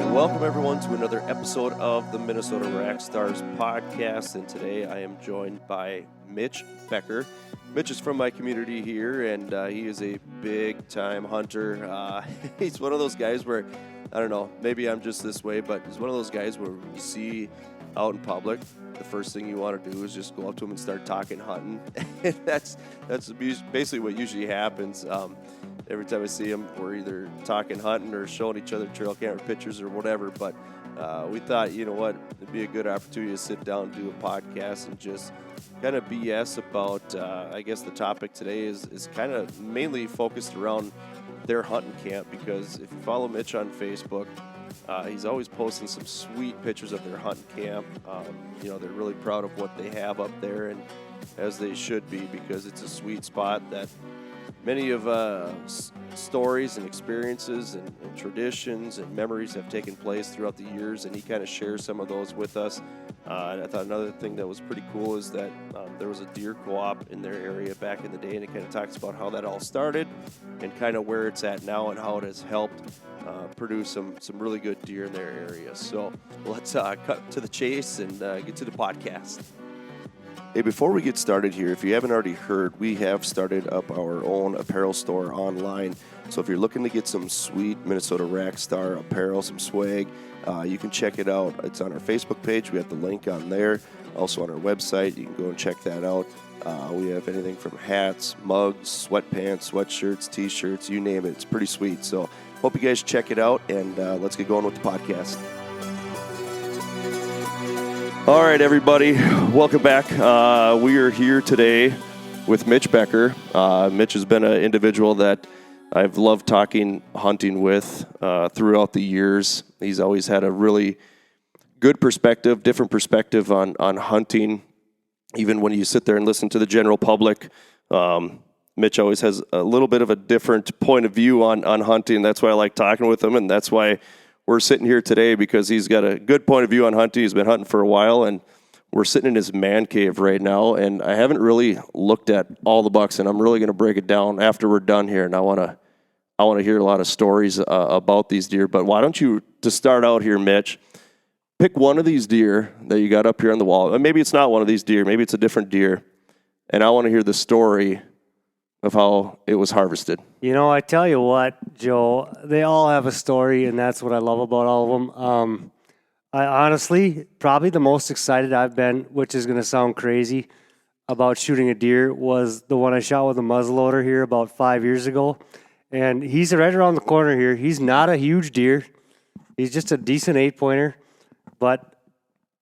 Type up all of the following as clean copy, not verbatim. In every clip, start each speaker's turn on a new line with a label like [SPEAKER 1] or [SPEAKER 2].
[SPEAKER 1] Welcome, everyone, to another episode of the Minnesota Rack Stars podcast, and today I am joined by Mitch Becker. Mitch is from my community here, and he is a big-time hunter. He's one of those guys where, I don't know, maybe I'm just this way, but he's one of those guys where you see out in public, the first thing you want to do is just go up to him and start talking hunting. that's basically what usually happens. Every time I see him, we're either talking hunting or showing each other trail camera pictures or whatever. But we thought, you know what, it'd be a good opportunity to sit down and do a podcast and just kind of BS about, I guess the topic today is kind of mainly focused around their hunting camp, because if you follow Mitch on Facebook, he's always posting some sweet pictures of their hunting camp. They're really proud of what they have up there, and as they should be, because it's a sweet spot that many of stories and experiences and traditions and memories have taken place throughout the years, and he kind of shares some of those with us. And I thought another thing that was pretty cool is that there was a deer co-op in their area back in the day, and it kind of talks about how that all started and kind of where it's at now and how it has helped produce some really good deer in their area. So let's cut to the chase and get to the podcast. Hey, before we get started here, if you haven't already heard, we have started up our own apparel store online. So if you're looking to get some sweet Minnesota Rack Star apparel, some swag, you can check it out. It's on our Facebook page. We have the link on there. Also on our website, you can go and check that out. We have anything from hats, mugs, sweatpants, sweatshirts, T-shirts, you name it. It's pretty sweet. So hope you guys check it out, and let's get going with the podcast. All right, everybody, welcome back. We are here today with Mitch Becker. Mitch has been an individual that I've loved talking hunting with throughout the years. He's always had a really good perspective, different perspective on hunting. Even when you sit there and listen to the general public, Mitch always has a little bit of a different point of view on hunting. That's why I like talking with him, and that's why we're sitting here today, because he's got a good point of view on hunting. He's been hunting for a while, and we're sitting in his man cave right now, and I haven't really looked at all the bucks, and I'm really going to break it down after we're done here, and I want to hear a lot of stories about these deer. But why don't you, to start out here, Mitch, pick one of these deer that you got up here on the wall. Maybe it's not one of these deer. Maybe it's a different deer, and I want to hear the story of how it was harvested.
[SPEAKER 2] You know, I tell you what, Joe, they all have a story, and that's what I love about all of them. I honestly, probably the most excited I've been, which is going to sound crazy, about shooting a deer was the one I shot with a muzzleloader here about 5 years ago. And he's right around the corner here. He's not a huge deer. He's just a decent 8-pointer. But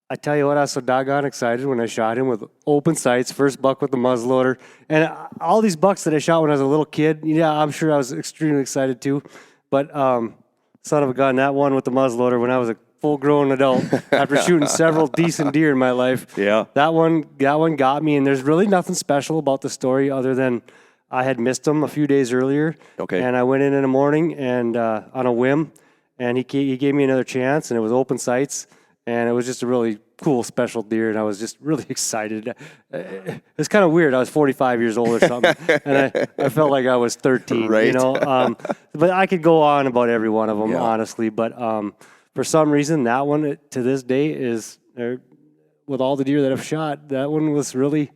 [SPEAKER 2] I tell you what, I was so doggone excited when I shot him with open sights, first buck with the muzzleloader. And all these bucks that I shot when I was a little kid, yeah, I'm sure I was extremely excited too. But son of a gun, that one with the muzzleloader when I was a full-grown adult, after shooting several decent deer in my life,
[SPEAKER 1] yeah,
[SPEAKER 2] that one got me. And there's really nothing special about the story other than I had missed him a few days earlier.
[SPEAKER 1] Okay.
[SPEAKER 2] And I went in the morning and on a whim, and he gave me another chance, and it was open sights. And it was just a really cool, special deer, and I was just really excited. It's kind of weird. I was 45 years old or something, and I felt like I was 13,
[SPEAKER 1] right.
[SPEAKER 2] You know. But I could go on about every one of them, honestly. But for some reason, that one to this day is, with all the deer that I've shot, that one was really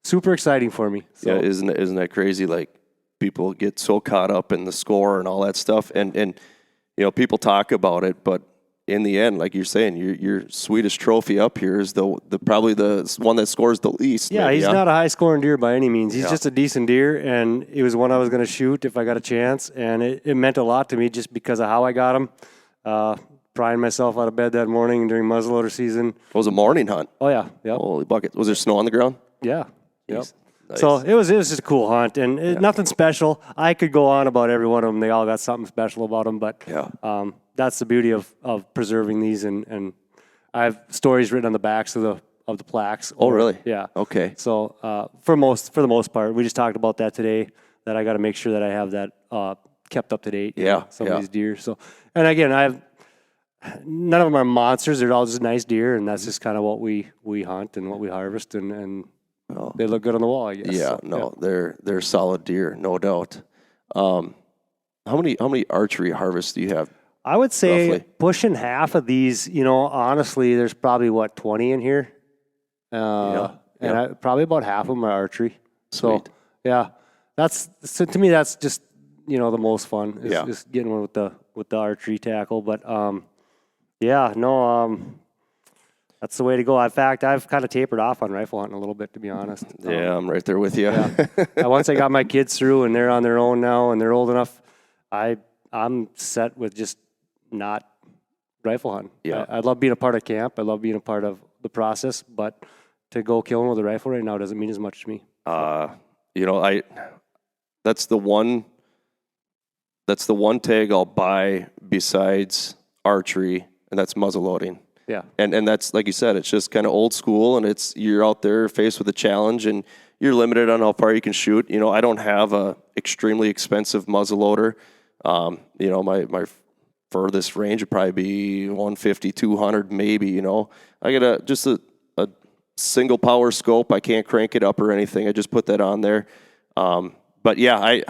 [SPEAKER 2] super exciting for me. So.
[SPEAKER 1] Yeah, isn't that crazy? Like, people get so caught up in the score and all that stuff, and people talk about it, but in the end, like you're saying, your sweetest trophy up here is the probably the one that scores the least.
[SPEAKER 2] Yeah,
[SPEAKER 1] maybe,
[SPEAKER 2] he's not a high-scoring deer by any means. He's just a decent deer, and it was one I was going to shoot if I got a chance, and it meant a lot to me just because of how I got him. Prying myself out of bed that morning during muzzleloader season.
[SPEAKER 1] It was a morning hunt.
[SPEAKER 2] Oh, yeah. Yep.
[SPEAKER 1] Holy bucket. Was there snow on the ground?
[SPEAKER 2] Yeah. Yep.
[SPEAKER 1] Nice.
[SPEAKER 2] So it was just a cool hunt, and nothing special. I could go on about every one of them. They all got something special about them, but that's the beauty of preserving these, and I have stories written on the backs of the plaques.
[SPEAKER 1] Oh, really?
[SPEAKER 2] Yeah.
[SPEAKER 1] Okay.
[SPEAKER 2] So for the most part, we just talked about that today, that I got to make sure that I have that kept up to date.
[SPEAKER 1] Yeah.
[SPEAKER 2] Some of these deer. So, and again, none of them are monsters. They're all just nice deer, and that's just kind of what we hunt and what we harvest, and they look good on the wall, I guess.
[SPEAKER 1] Yeah,
[SPEAKER 2] so,
[SPEAKER 1] they're solid deer, no doubt. How many archery harvests do you have?
[SPEAKER 2] I would say
[SPEAKER 1] roughly?
[SPEAKER 2] pushing half of these, honestly, there's probably 20 in here. And probably about half of them are archery.
[SPEAKER 1] Sweet.
[SPEAKER 2] So, yeah, to me, that's just, the most fun is getting one with the archery tackle. But, that's the way to go. In fact, I've kind of tapered off on rifle hunting a little bit, to be honest.
[SPEAKER 1] Yeah, I'm right there with you.
[SPEAKER 2] Once I got my kids through and they're on their own now and they're old enough, I'm set with just not rifle hunting.
[SPEAKER 1] Yeah.
[SPEAKER 2] I love being a part of camp. I love being a part of the process, but to go killing with a rifle right now doesn't mean as much to me.
[SPEAKER 1] That's the one tag I'll buy besides archery, and that's muzzleloading.
[SPEAKER 2] Yeah.
[SPEAKER 1] And that's, like you said, it's just kind of old school, and you're out there faced with a challenge, and you're limited on how far you can shoot. I don't have a extremely expensive muzzleloader. My furthest range would probably be 150, 200 maybe, I get a single power scope. I can't crank it up or anything. I just put that on there. But yeah,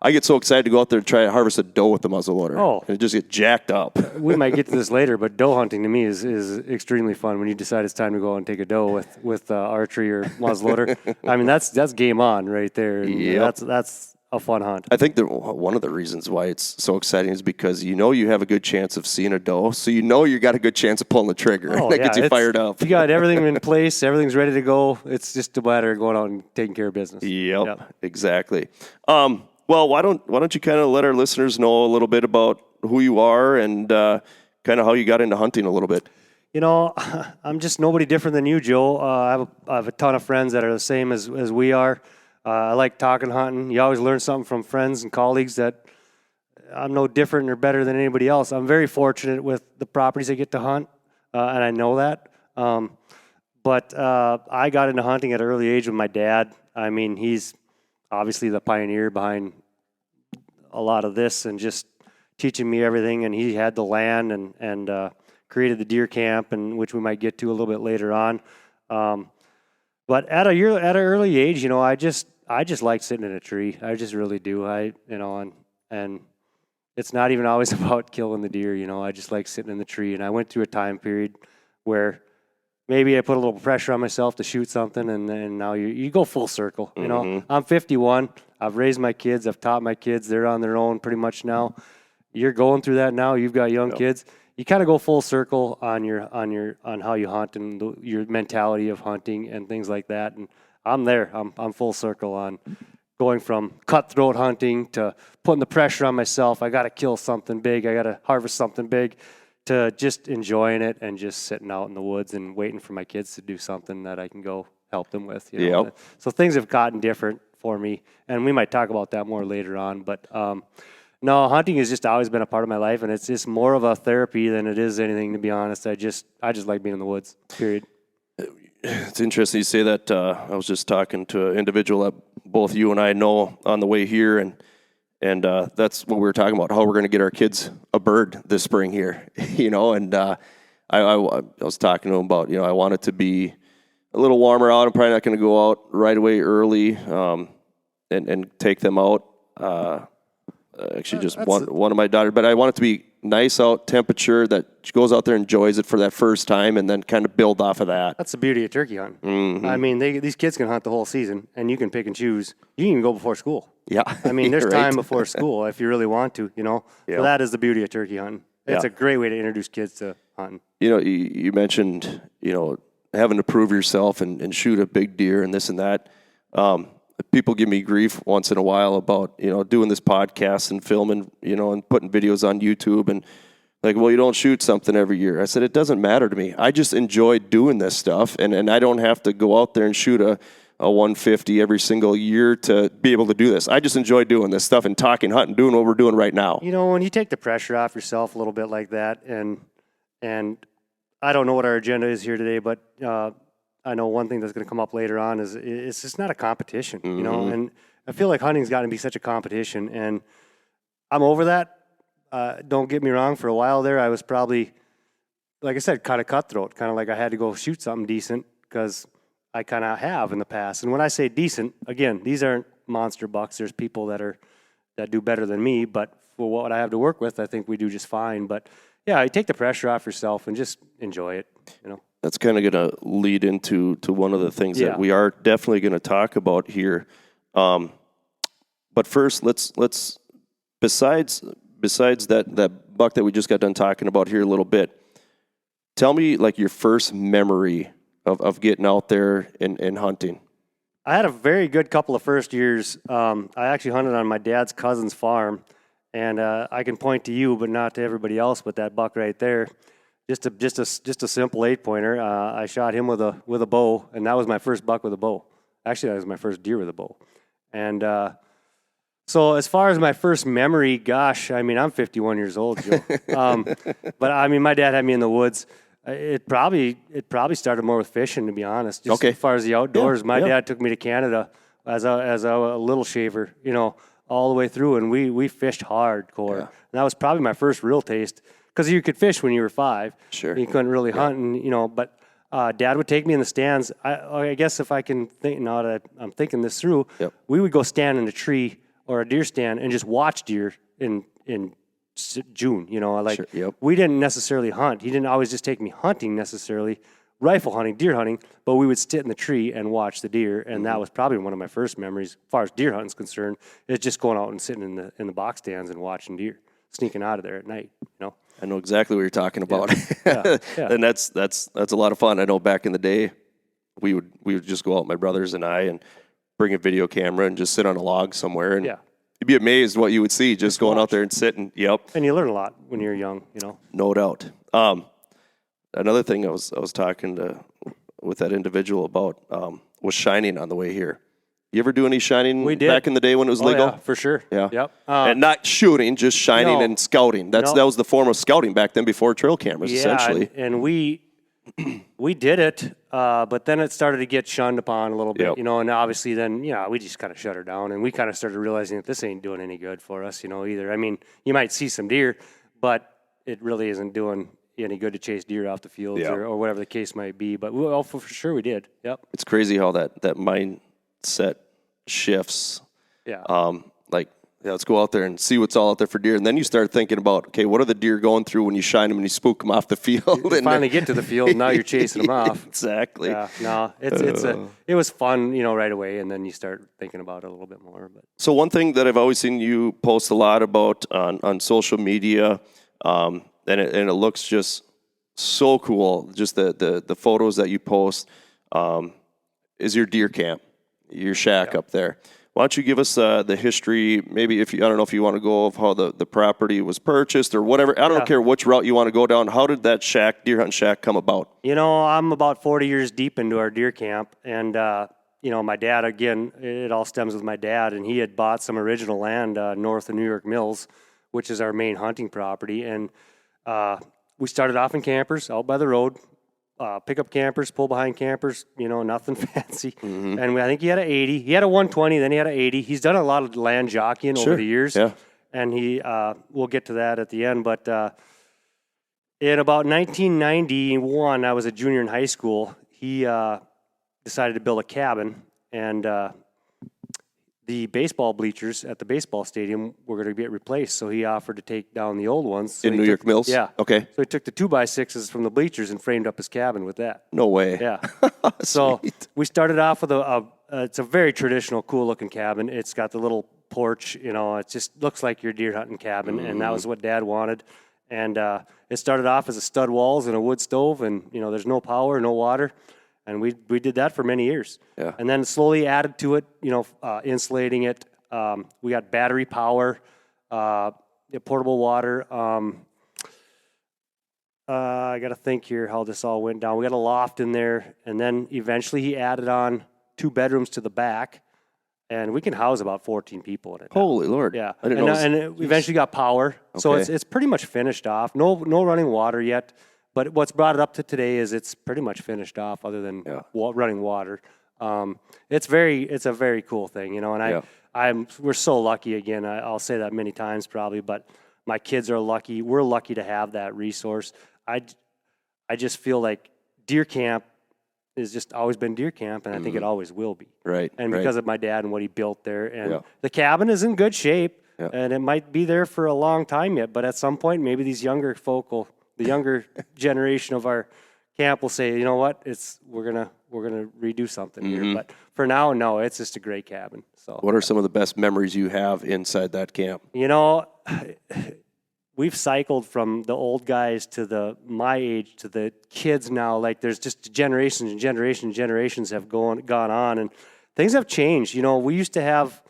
[SPEAKER 1] I get so excited to go out there and try to harvest a doe with the muzzleloader.
[SPEAKER 2] Oh.
[SPEAKER 1] And it just get jacked up.
[SPEAKER 2] We might get to this later, but doe hunting to me is extremely fun when you decide it's time to go and take a doe with archery or muzzleloader. I mean, that's game on right there.
[SPEAKER 1] Yep.
[SPEAKER 2] That's a fun hunt.
[SPEAKER 1] I think one of the reasons why it's so exciting is because you have a good chance of seeing a doe, so you got a good chance of pulling the trigger.
[SPEAKER 2] Oh,
[SPEAKER 1] That gets you fired up.
[SPEAKER 2] You got everything in place, everything's ready to go. It's just a matter of going out and taking care of business.
[SPEAKER 1] Yep. Exactly. Well, why don't you kind of let our listeners know a little bit about who you are and kind of how you got into hunting a little bit?
[SPEAKER 2] I'm just nobody different than you, Joe. I have a ton of friends that are the same as we are. I like talking hunting. You always learn something from friends and colleagues that I'm no different or better than anybody else. I'm very fortunate with the properties I get to hunt, and I know that. But I got into hunting at an early age with my dad. I mean, he's obviously the pioneer behind a lot of this and just teaching me everything. And he had the land and created the deer camp, and which we might get to a little bit later on. But at an early age, I just like sitting in a tree. I just really do. And it's not even always about killing the deer. I just like sitting in the tree. And I went through a time period where maybe I put a little pressure on myself to shoot something, and then now you go full circle. I'm 51. I've raised my kids. I've taught my kids. They're on their own pretty much now. You're going through that now. You've got young kids. You kind of go full circle on how you hunt and your mentality of hunting and things like that. And I'm there. I'm full circle on going from cutthroat hunting to putting the pressure on myself. I got to kill something big. I got to harvest something big, to just enjoying it and just sitting out in the woods and waiting for my kids to do something that I can go help them with. So things have gotten different for me, and we might talk about that more later on. But no, hunting has just always been a part of my life, and it's just more of a therapy than it is anything, to be honest. I just like being in the woods, period.
[SPEAKER 1] It's interesting you say that. I was just talking to an individual that both you and I know on the way here, and that's what we were talking about, how we're going to get our kids a bird this spring here, and I was talking to him about, I want it to be a little warmer out. I'm probably not going to go out right away early and take them out. Actually, just one of my daughters, but I want it to be nice out temperature that she goes out there and enjoys it for that first time, and then kind of build off of that.
[SPEAKER 2] That's the beauty of turkey hunting.
[SPEAKER 1] Mm-hmm.
[SPEAKER 2] I mean, these kids can hunt the whole season, and you can pick and choose. You can even go before school.
[SPEAKER 1] Yeah.
[SPEAKER 2] I mean, there's
[SPEAKER 1] right.
[SPEAKER 2] time before school if you really want to, So that is the beauty of turkey hunting. It's a great way to introduce kids to hunting.
[SPEAKER 1] You mentioned, having to prove yourself and shoot a big deer and this and that. People give me grief once in a while about, doing this podcast and filming, and putting videos on YouTube and like, well, you don't shoot something every year. I said, it doesn't matter to me. I just enjoy doing this stuff, and I don't have to go out there and shoot a 150 every single year to be able to do this. I just enjoy doing this stuff and talking, hunting, doing what we're doing right now.
[SPEAKER 2] When you take the pressure off yourself a little bit like that, and I don't know what our agenda is here today, but I know one thing that's going to come up later on is it's just not a competition, and I feel like hunting's gotten to be such a competition, and I'm over that. Don't get me wrong, for a while there, I was probably, like I said, kind of cutthroat, kind of like I had to go shoot something decent because I kind of have in the past. And when I say decent, again, these aren't monster bucks. There's people that are that do better than me, but for what I have to work with, I think we do just fine. But yeah, you take the pressure off yourself and just enjoy it, you know.
[SPEAKER 1] That's kind of going to lead into one of the things that we are definitely going to talk about here. But first, let's besides that buck that we just got done talking about here a little bit, tell me like your first memory of getting out there and hunting.
[SPEAKER 2] I had a very good couple of first years. I actually hunted on my dad's cousin's farm, and I can point to you, but not to everybody else. But that buck right there, just a simple 8-pointer. I shot him with a bow, and that was my first buck with a bow. Actually, that was my first deer with a bow. And so as far as my first memory, gosh, I mean, I'm 51 years old, Joe. But I mean, my dad had me in the woods. It probably started more with fishing, to be honest. Just as far as the outdoors, my dad took me to Canada as a little shaver, you know, all the way through, and we fished hardcore. And that was probably my first real taste, because you could fish when you were 5.
[SPEAKER 1] Sure.
[SPEAKER 2] You couldn't really hunt, and you know. But Dad would take me in the stands. I guess if I can think now that I'm thinking this through, we would go stand in a tree or a deer stand and just watch deer in June, you know, like we didn't necessarily hunt. He didn't always just take me hunting necessarily, rifle hunting, deer hunting, but we would sit in the tree and watch the deer, and that was probably one of my first memories, as far as deer hunting is concerned, is just going out and sitting in the box stands and watching deer, sneaking out of there at night, you know.
[SPEAKER 1] I know exactly what you're talking about, and that's a lot of fun. I know back in the day, we would just go out, my brothers and I, and bring a video camera and just sit on a log somewhere and. You'd be amazed what you would see just going out there and sitting.
[SPEAKER 2] And you learn a lot when you're young, you know.
[SPEAKER 1] No doubt. Another thing I was talking with that individual about was shining on the way here. You ever do any shining back in the day when it was legal?
[SPEAKER 2] Yeah, for sure.
[SPEAKER 1] Yeah.
[SPEAKER 2] Yep.
[SPEAKER 1] And not shooting, just shining and scouting. That was the form of scouting back then before trail cameras, essentially.
[SPEAKER 2] And we did it, but then it started to get shunned upon a little bit, you know, and obviously then, we just kind of shut her down, and we kind of started realizing that this ain't doing any good for us, you know, either. I mean, you might see some deer, but it really isn't doing any good to chase deer off the fields or whatever the case might be. But for sure we did. Yep.
[SPEAKER 1] It's crazy how that mindset shifts.
[SPEAKER 2] Yeah.
[SPEAKER 1] Let's go out there and see what's all out there for deer. And then you start thinking about, okay, what are the deer going through when you shine them and you spook them off the field?
[SPEAKER 2] You finally get to the field, and now you're chasing them off.
[SPEAKER 1] Exactly.
[SPEAKER 2] Yeah, no, it was fun, you know, right away, and then you start thinking about it a little bit more. But
[SPEAKER 1] so one thing that I've always seen you post a lot about on social media, and it looks just so cool, just the photos that you post, is your deer camp, your shack up there. Why don't you give us the history, maybe I don't know if you want to go of how the property was purchased or whatever. I don't care which route you want to go down. How did that deer hunting shack come about?
[SPEAKER 2] You know, I'm about 40 years deep into our deer camp, and, you know, my dad, again, it all stems with my dad, and he had bought some original land north of New York Mills, which is our main hunting property, and we started off in campers out by the road. Pickup campers, pull behind campers, you know, nothing fancy. Mm-hmm. And I think he had an 80. He had a 120, then he had an 80. He's done a lot of land jockeying over the years. Yeah. And we'll get to that at the end. But in about 1991, I was a junior in high school. He decided to build a cabin, and the baseball bleachers at the baseball stadium were going to get replaced, so he offered to take down the old ones. So
[SPEAKER 1] in New York Mills?
[SPEAKER 2] Yeah.
[SPEAKER 1] Okay.
[SPEAKER 2] So he took the 2x6s from the bleachers and framed up his cabin with that.
[SPEAKER 1] No way.
[SPEAKER 2] Yeah. So we started off with it's a very traditional, cool-looking cabin. It's got the little porch, you know, it just looks like your deer hunting cabin, and that was what Dad wanted. And it started off as a stud walls and a wood stove, and, you know, there's no power, no water. And we did that for many years. Yeah. And then slowly added to it, you know, insulating it. We got battery power, portable water. I got to think here how this all went down. We got a loft in there. And then eventually he added on 2 bedrooms to the back. And we can house about 14 people in it.
[SPEAKER 1] Holy Lord.
[SPEAKER 2] Yeah. And we eventually got power. Okay. So it's pretty much finished off. No running water yet. But what's brought it up to today is it's pretty much finished off, other than running water. It's a very cool thing, you know. And we're so lucky. Again, I'll say that many times probably, but my kids are lucky. We're lucky to have that resource. I just feel like deer camp has just always been deer camp, and I think it always will be.
[SPEAKER 1] Right.
[SPEAKER 2] And because of my dad and what he built there, and the cabin is in good shape. And it might be there for a long time yet, but at some point, maybe these younger the younger generation of our camp will say, you know what, we're gonna redo something here. But for now, no, it's just a great cabin. So,
[SPEAKER 1] what are some of the best memories you have inside that camp?
[SPEAKER 2] We've cycled from the old guys to my age to the kids now. Like there's just generations and generations have gone on, and things have changed. We used to have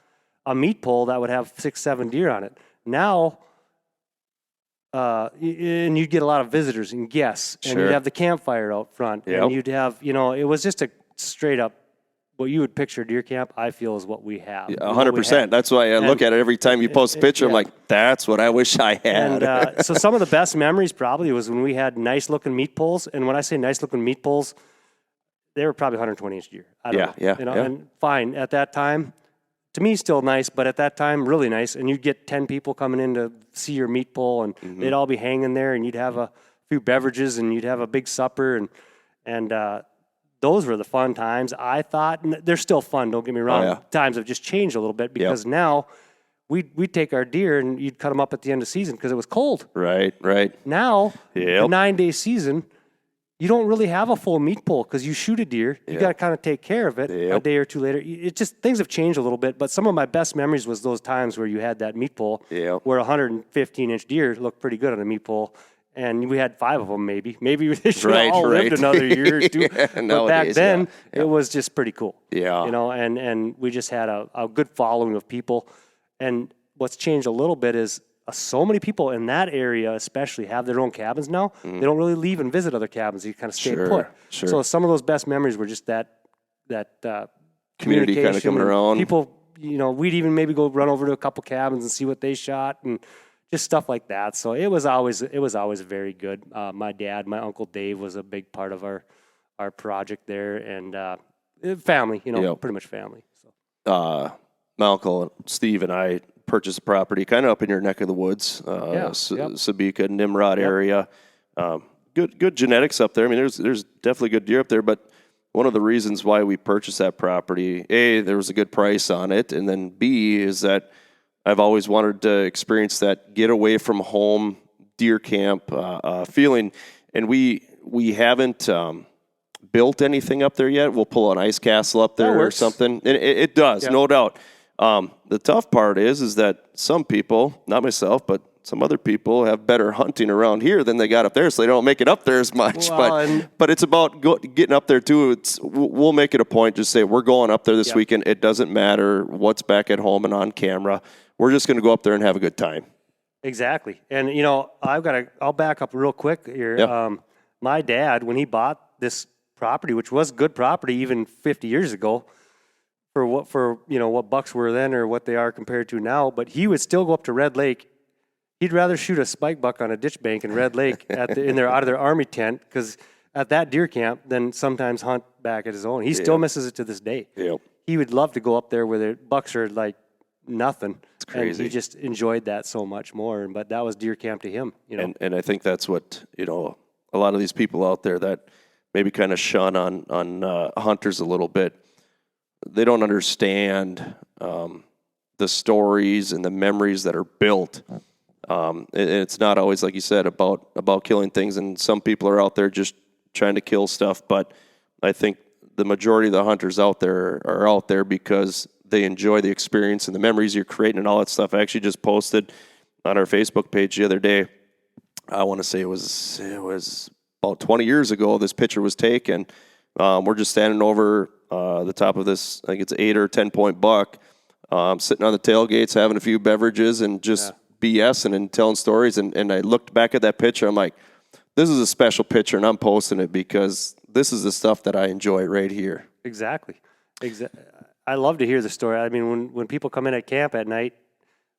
[SPEAKER 2] a meat pole that would have 6-7 deer on it. Now, and you'd get a lot of visitors and guests, and you'd have the campfire out front, and you'd have, it was just a straight up, what you would picture deer camp, I feel, is what we have.
[SPEAKER 1] 100%. That's why I look at it every time you post a picture. I'm like, that's what I wish I had.
[SPEAKER 2] And so some of the best memories probably was when we had nice looking meat poles. And when I say nice looking meat poles, they were probably 120-inch deer. I don't know. And fine at that time. To me, still nice, but at that time, really nice. And you'd get 10 people coming in to see your meat pole, and they'd all be hanging there, and you'd have a few beverages, and you'd have a big supper, and those were the fun times, I thought. And they're still fun, don't get me wrong. Times have just changed a little bit because now we'd take our deer and you'd cut them up at the end of season because it was cold.
[SPEAKER 1] Right.
[SPEAKER 2] Now, the 9-day season, you don't really have a full meat pole because you shoot a deer. You got to kind of take care of it a day or two later. It just, things have changed a little bit, but some of my best memories was those times where you had that meat pole where 115-inch deer looked pretty good on a meat pole. And we had 5 of them, maybe. Maybe they should have all lived another year or two. But back then, it was just pretty cool. And we just had a good following of people. And what's changed a little bit is so many people in that area especially have their own cabins now. They don't really leave and visit other cabins. You kind of stay put. So some of those best memories were just that
[SPEAKER 1] community kind of coming around.
[SPEAKER 2] People, we'd even maybe go run over to a couple cabins and see what they shot and just stuff like that. So it was always very good. My Uncle Dave was a big part of our project there, and family, pretty much family. So
[SPEAKER 1] my uncle Steve and I purchased a property kind of up in your neck of the woods, Sabika, Nimrod area. Good genetics up there. I mean, there's definitely good deer up there, but one of the reasons why we purchased that property, A, there was a good price on it, and then B, is that I've always wanted to experience that get away from home deer camp feeling, and we haven't built anything up there yet. We'll pull an ice castle up there or something. And it does, no doubt. The tough part is that some people, not myself, but some other people have better hunting around here than they got up there, so they don't make it up there as much. But it's about getting up there too. We'll make it a point to say we're going up there this weekend. It doesn't matter what's back at home and on camera. We're just going to go up there and have a good time.
[SPEAKER 2] Exactly. And, I'll back up real quick here. My dad, when he bought this property, which was good property even 50 years ago, for what bucks were then or what they are compared to now, but he would still go up to Red Lake. He'd rather shoot a spike buck on a ditch bank in Red Lake out of their army tent, because at that deer camp, than sometimes hunt back at his own. He still misses it to this day. He would love to go up there where the bucks are like nothing.
[SPEAKER 1] It's crazy.
[SPEAKER 2] And he just enjoyed that so much more. But that was deer camp to him.
[SPEAKER 1] And I think that's what a lot of these people out there that maybe kind of shun on hunters a little bit. They don't understand the stories and the memories that are built. It's not always, like you said, about killing things. And some people are out there just trying to kill stuff. But I think the majority of the hunters out there are out there because they enjoy the experience and the memories you're creating and all that stuff. I actually just posted on our Facebook page the other day. I want to say it was about 20 years ago. This picture was taken. We're just standing over the top of this. I think it's 8 or 10 point buck, sitting on the tailgates, having a few beverages and just BSing and telling stories. And I looked back at that picture. I'm like, this is a special picture, and I'm posting it because this is the stuff that I enjoy right here.
[SPEAKER 2] Exactly. I love to hear the story. I mean, when people come in at camp at night,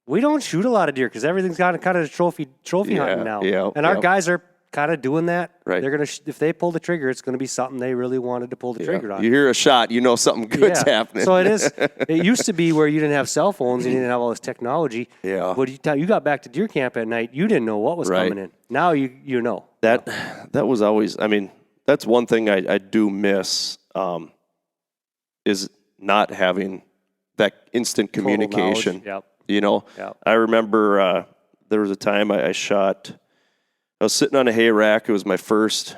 [SPEAKER 2] we don't shoot a lot of deer because everything's got kind of trophy hunting now. And our guys are kind of doing that.
[SPEAKER 1] Right.
[SPEAKER 2] They're gonna if they pull the trigger, it's gonna be something they really wanted to pull the trigger on.
[SPEAKER 1] You hear a shot, something good's happening.
[SPEAKER 2] So it is. It used to be where you didn't have cell phones and you didn't have all this technology. But you got back to deer camp at night, you didn't know what was coming in. Now you know.
[SPEAKER 1] That was always. I mean, that's one thing I do miss. Is not having that instant communication. You know, I remember there was a time I was sitting on a hay rack. It was my first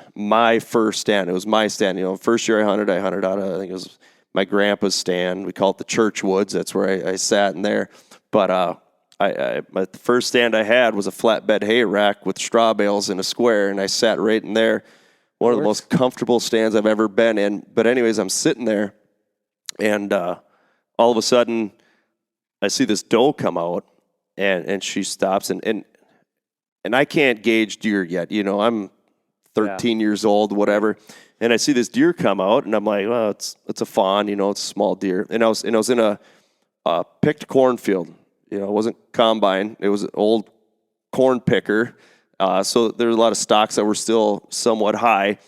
[SPEAKER 1] stand. It was my stand. You know, first year I hunted out of, I think it was my grandpa's stand. We call it the Church Woods. That's where I sat in there. But the first stand I had was a flatbed hay rack with straw bales in a square, and I sat right in there. One of the most comfortable stands I've ever been in. But anyways, I'm sitting there, and all of a sudden, I see this doe come out, and she stops, and I can't gauge deer yet. You know, I'm 13 years old, whatever. And I see this deer come out, and I'm like, well, it's a fawn, you know, it's a small deer. And I was in a picked cornfield. You know, it wasn't combine. It was an old corn picker. So there were a lot of stalks that were still somewhat high.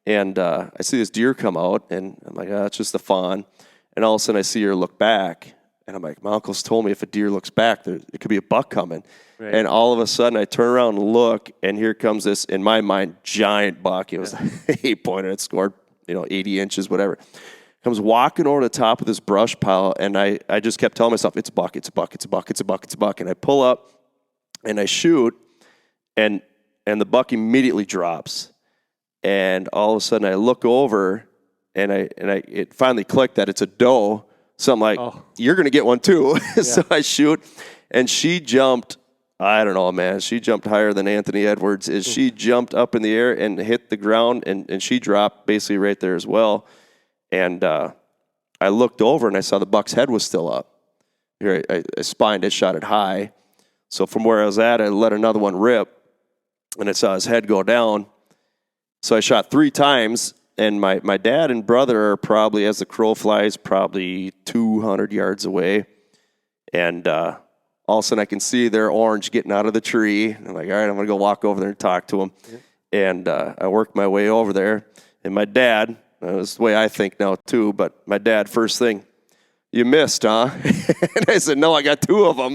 [SPEAKER 1] And I see this deer come out, and I'm like, it's just a fawn. And all of a sudden I see her look back. And I'm like, my uncle's told me if a deer looks back, it could be a buck coming. Right. And all of a sudden I turn around and look, and here comes this, in my mind, giant buck. It was 8-pointer. It scored, 80 inches, whatever. Comes walking over the top of this brush pile, and I just kept telling myself, it's a buck, it's a buck, it's a buck, it's a buck, it's a buck. And I pull up, and I shoot, and the buck immediately drops. And all of a sudden I look over, and it finally clicked that it's a doe. So I'm like, you're going to get one too. So I shoot, and she jumped, I don't know, man. She jumped higher than Anthony Edwards. She jumped up in the air and hit the ground, and she dropped basically right there as well. And I looked over, and I saw the buck's head was still up. Here, I spined it, shot it high. So from where I was at, I let another one rip, and I saw his head go down. So I shot 3 times, and my dad and brother are probably, as the crow flies, probably 200 yards away. And all of a sudden I can see their orange getting out of the tree. I'm like, all right, I'm going to go walk over there and talk to them. Yeah. And I worked my way over there. And my dad, that's the way I think now too, but my dad, first thing, you missed, huh? And I said, no, I got 2 of them.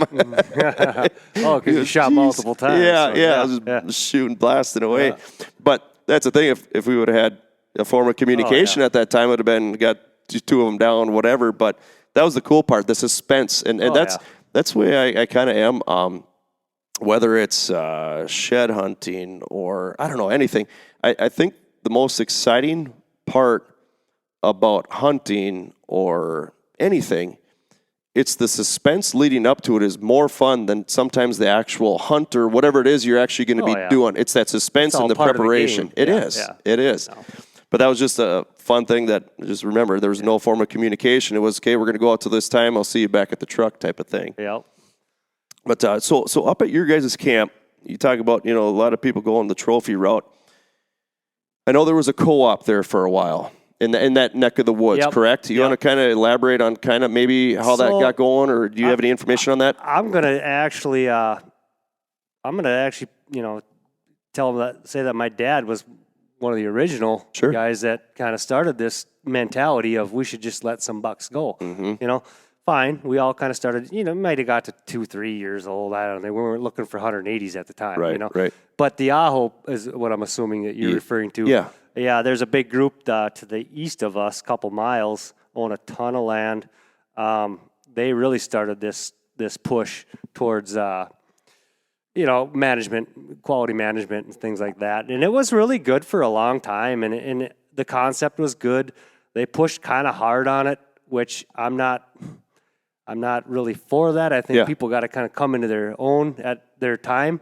[SPEAKER 2] Because you shot multiple times.
[SPEAKER 1] Yeah, I was just shooting, blasting away. Yeah. But that's the thing, if we would have had a form of communication at that time, it would have been got 2 of them down, whatever. But that was the cool part, the suspense. And that's the way I kind of am. Whether it's shed hunting or, I don't know, anything. I think the most exciting part about hunting or anything, it's the suspense leading up to it is more fun than sometimes the actual hunt or whatever it is you're actually going to be doing. It's that suspense and the preparation. It is. No. But that was just a fun thing that, just remember, there was no form of communication. It was, okay, we're going to go out to this time. I'll see you back at the truck type of thing.
[SPEAKER 2] Yeah.
[SPEAKER 1] But so up at your guys' camp, you talk about, a lot of people go on the trophy route. I know there was a co-op there for a while in that neck of the woods, correct? You want to kind of elaborate on kind of maybe how that got going, or do you have any information on that?
[SPEAKER 2] I'm going to actually, say that my dad was one of the original guys that kind of started this mentality of we should just let some bucks go. Mm-hmm. Fine. We all kind of started, might have got to 2-3 years old. I don't know. We weren't looking for 180s at the time,
[SPEAKER 1] Right.
[SPEAKER 2] But the Aho is what I'm assuming that you're referring to.
[SPEAKER 1] Yeah.
[SPEAKER 2] Yeah, there's a big group to the east of us, a couple miles, own a ton of land. They really started this push towards, management, quality management and things like that. And it was really good for a long time, and the concept was good. They pushed kind of hard on it, which I'm not really for that. I think people got to kind of come into their own at their time.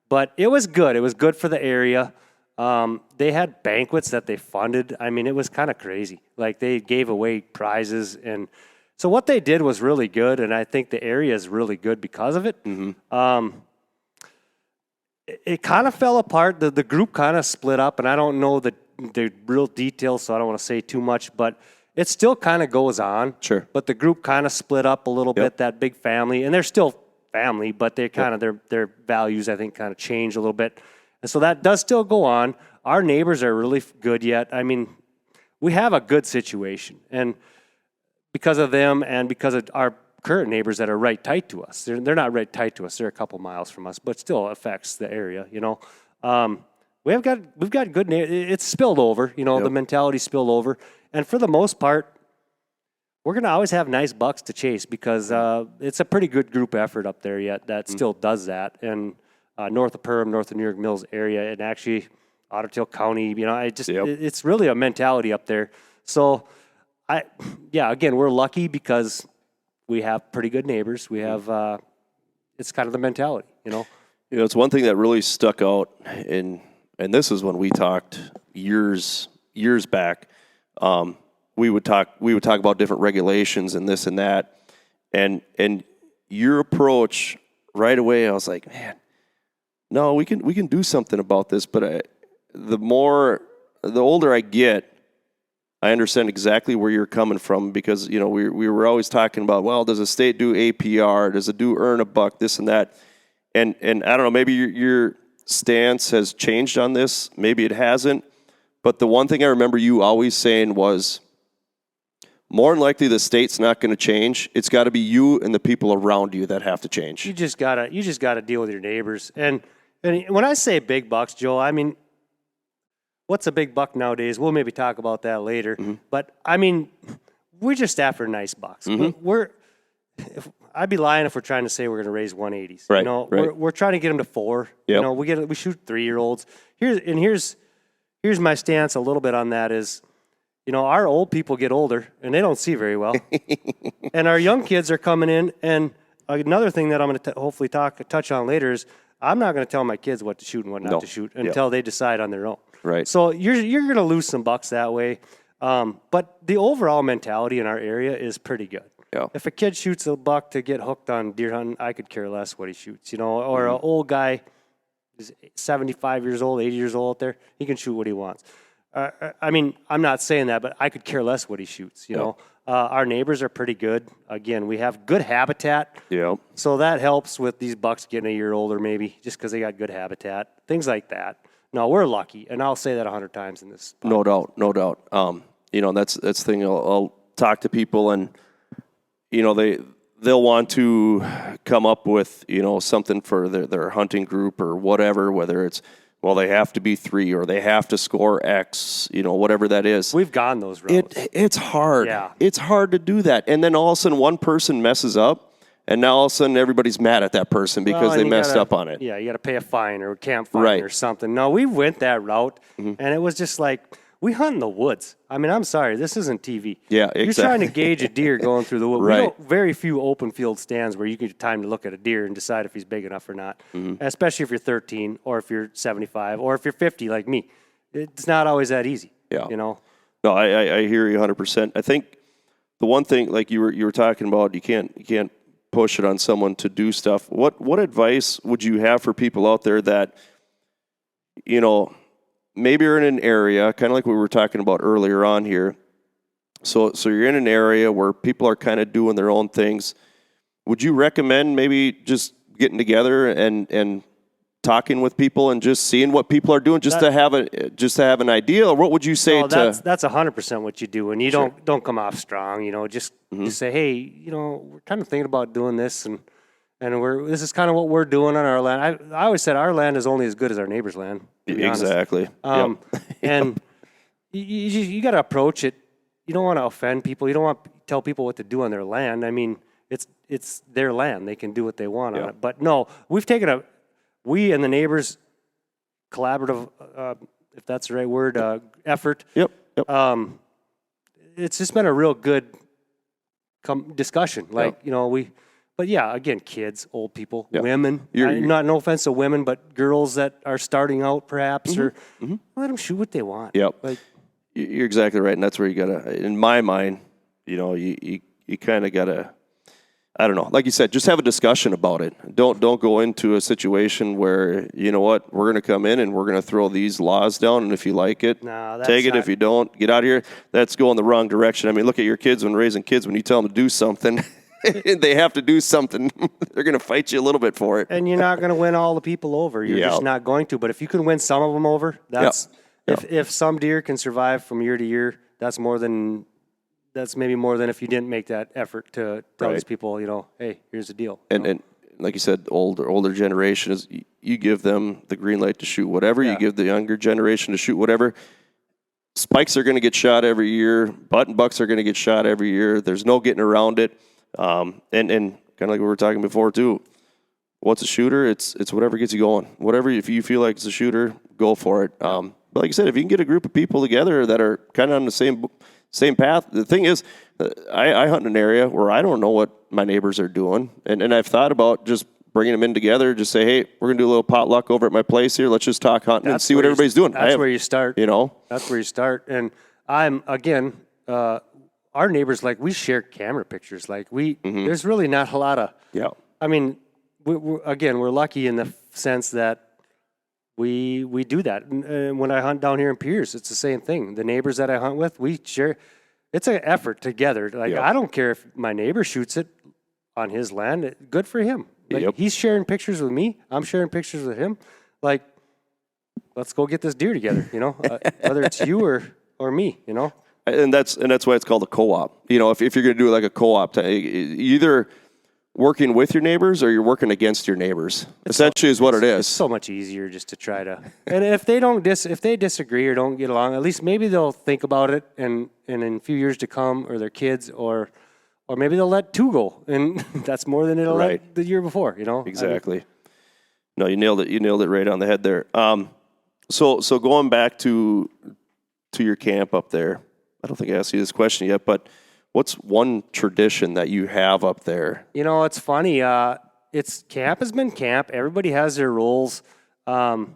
[SPEAKER 2] But it was good. It was good for the area. They had banquets that they funded. I mean, it was kind of crazy. Like, they gave away prizes. And so what they did was really good, and I think the area is really good because of it. Mm-hmm. It kind of fell apart. The group kind of split up, and I don't know the real details, so I don't want to say too much, but it still kind of goes on.
[SPEAKER 1] Sure.
[SPEAKER 2] But the group kind of split up a little bit, that big family, and they're still family, but they kind of, their values, I think, kind of changed a little bit. And so that does still go on. Our neighbors are really good yet. I mean, we have a good situation. And because of them and because of our current neighbors that are right tight to us, they're not right tight to us. They're a couple miles from us, but still affects the area, We've got good neighbors. It's spilled over, the mentality spilled over. And for the most part, we're going to always have nice bucks to chase because it's a pretty good group effort up there yet that still does that. And north of Perham, north of New York Mills area, and actually Otter Tail County, it's really a mentality up there. So, again, we're lucky because we have pretty good neighbors. We have, it's kind of the mentality,
[SPEAKER 1] It's one thing that really stuck out, and this is when we talked years back. We would talk about different regulations and this and that, and your approach right away, I was like, man, no, we can do something about this. But the older I get, I understand exactly where you're coming from because we were always talking about, well, does a state do APR? Does it do earn a buck? This and that, and I don't know, maybe your stance has changed on this, maybe it hasn't. But the one thing I remember you always saying was, more than likely the state's not going to change. It's got to be you and the people around you that have to change.
[SPEAKER 2] You just gotta deal with your neighbors. And when I say big bucks, Joe, I mean, what's a big buck nowadays? We'll maybe talk about that later. Mm-hmm. But I mean, we're just after nice bucks. Mm-hmm. I'd be lying if we're trying to say we're going to raise 180s.
[SPEAKER 1] Right.
[SPEAKER 2] Right. We're trying to get them to 4.
[SPEAKER 1] Yep.
[SPEAKER 2] We shoot 3-year-olds. Here's my stance a little bit on that is, our old people get older and they don't see very well. And our young kids are coming in. And another thing that I'm going to hopefully touch on later is I'm not going to tell my kids what to shoot and what not to shoot until they decide on their own.
[SPEAKER 1] Right.
[SPEAKER 2] So you're going to lose some bucks that way. But the overall mentality in our area is pretty good.
[SPEAKER 1] Yeah.
[SPEAKER 2] If a kid shoots a buck to get hooked on deer hunting, I could care less what he shoots, or an old guy is 75 years old, 80 years old out there, he can shoot what he wants. I mean, I'm not saying that, but I could care less what he shoots, Our neighbors are pretty good. Again, we have good habitat.
[SPEAKER 1] Yeah.
[SPEAKER 2] So that helps with these bucks getting a year older maybe, just because they got good habitat, things like that. No, we're lucky, and I'll say that 100 times in this podcast.
[SPEAKER 1] No doubt. That's the thing. I'll talk to people, and they'll want to come up with something for their hunting group or whatever, whether it's, well, they have to be 3 or they have to score X, whatever that is.
[SPEAKER 2] We've gone those routes.
[SPEAKER 1] It's hard.
[SPEAKER 2] Yeah.
[SPEAKER 1] It's hard to do that. And then all of a sudden one person messes up, and now all of a sudden everybody's mad at that person because they messed up on it.
[SPEAKER 2] Yeah, you got to pay a fine or a camp fine or something. No, we went that route, and it was just like, we hunt in the woods. I mean, I'm sorry, this isn't TV.
[SPEAKER 1] Yeah, exactly.
[SPEAKER 2] You're trying to gauge a deer going through the woods.
[SPEAKER 1] Right.
[SPEAKER 2] We don't, very few open field stands where you get time to look at a deer and decide if he's big enough or not, especially if you're 13 or if you're 75 or if you're 50 like me. It's not always that easy,
[SPEAKER 1] No, I hear you 100%. I think the one thing, like you were talking about, you can't push it on someone to do stuff. What advice would you have for people out there that, maybe you're in an area, kind of like we were talking about earlier on here. So you're in an area where people are kind of doing their own things. Would you recommend maybe just getting together and talking with people and just seeing what people are doing, just to have an idea? Or what would you say
[SPEAKER 2] that's 100% what you do, and you don't come off strong. Just say, hey, we're kind of thinking about doing this, and this is kind of what we're doing on our land. I always said our land is only as good as our neighbor's land.
[SPEAKER 1] Exactly.
[SPEAKER 2] And you got to approach it. You don't want to offend people. You don't want to tell people what to do on their land. I mean, it's their land. They can do what they want on it. But no, we've taken we and the neighbors collaborative, if that's the right word, effort.
[SPEAKER 1] Yep.
[SPEAKER 2] It's just been a real good discussion. But yeah, again, kids, old people, women. No offense to women, but girls that are starting out, perhaps, or let them shoot what they want.
[SPEAKER 1] Yep. You're exactly right, and that's where you gotta. In my mind, you kind of gotta. I don't know. Like you said, just have a discussion about it. Don't go into a situation where we're going to come in and we're going to throw these laws down, and if you like it, take it. If you don't, get out of here. That's going the wrong direction. I mean, look at your kids when raising kids. When you tell them to do something. They have to do something. They're going to fight you a little bit for it.
[SPEAKER 2] And you're not going to win all the people over. You're just not going to. But if you can win some of them over, if some deer can survive from year to year, that's maybe more than if you didn't make that effort to tell these people, hey, here's the deal.
[SPEAKER 1] And like you said, older generation is you give them the green light to shoot whatever. You give the younger generation to shoot whatever. spikes are going to get shot every year. Button bucks are going to get shot every year. There's no getting around it. And kind of like we were talking before too. What's a shooter? It's whatever gets you going. Whatever, if you feel like it's a shooter, go for it. But like I said, if you can get a group of people together that are kind of on the same path. The thing is, I hunt in an area where I don't know what my neighbors are doing, and I've thought about just bringing them in together. Just say, hey, we're gonna do a little potluck over at my place here. Let's just talk hunting and see what everybody's doing.
[SPEAKER 2] That's where you start.
[SPEAKER 1] That's
[SPEAKER 2] where you start. And I'm again, our neighbors, like, we share camera pictures. Like there's really not a lot of.
[SPEAKER 1] Yeah.
[SPEAKER 2] I mean, we're lucky in the sense that we do that. And when I hunt down here in Pierce, it's the same thing. The neighbors that I hunt with, we share. It's an effort together. Like, I don't care if my neighbor shoots it on his land. Good for him. Like, he's sharing pictures with me. I'm sharing pictures with him. Like, let's go get this deer together. Whether it's you or me.
[SPEAKER 1] And that's why it's called a co-op. If you're going to do like a co-op, either working with your neighbors or you're working against your neighbors. Essentially is what it is.
[SPEAKER 2] It's so much easier just to try to. And if they disagree or don't get along, at least maybe they'll think about it and in a few years to come, or their kids, or maybe they'll let two go, and that's more than it'll let the year before.
[SPEAKER 1] Exactly. No, you nailed it. You nailed it right on the head there. So going back to your camp up there, I don't think I asked you this question yet, but what's one tradition that you have up there?
[SPEAKER 2] It's funny. It's camp has been camp. Everybody has their roles. It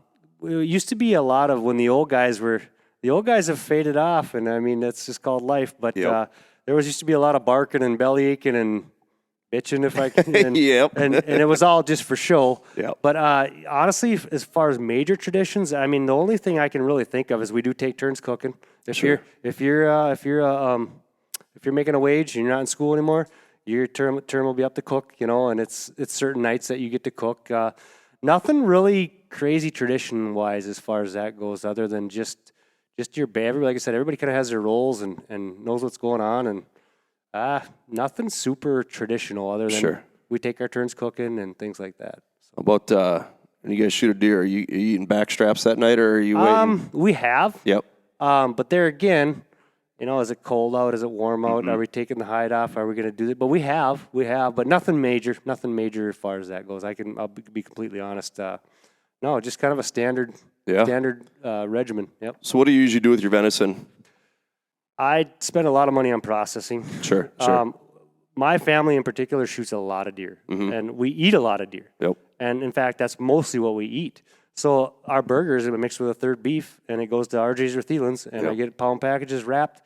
[SPEAKER 2] used to be a lot of when the old guys have faded off, and I mean, that's just called life. But there used to be a lot of barking and belly aching and bitching, if I can. And, and it was all just for show.
[SPEAKER 1] Yep.
[SPEAKER 2] But honestly, as far as major traditions, I mean, the only thing I can really think of is we do take turns cooking. If you're making a wage and you're not in school anymore, your term will be up to cook, and it's certain nights that you get to cook. Nothing really crazy tradition-wise as far as that goes, other than just your band. Like I said, everybody kind of has their roles and knows what's going on, and nothing super traditional other than we take our turns cooking and things like that.
[SPEAKER 1] So. How about when you guys shoot a deer, are you eating back straps that night, or are you waiting?
[SPEAKER 2] We have.
[SPEAKER 1] Yep.
[SPEAKER 2] But there again, is it cold out? Is it warm out? Are we taking the hide off? Are we going to do it? But we have, but nothing major as far as that goes. I'll be completely honest. No, just kind of a standard regimen. Yep.
[SPEAKER 1] So what do you usually do with your venison?
[SPEAKER 2] I spend a lot of money on processing.
[SPEAKER 1] Sure.
[SPEAKER 2] My family in particular shoots a lot of deer, and we eat a lot of deer.
[SPEAKER 1] Yep.
[SPEAKER 2] And in fact, that's mostly what we eat. So our burgers, we mix with a third beef, and it goes to RJ's or Thielen's, and I get pound packages wrapped.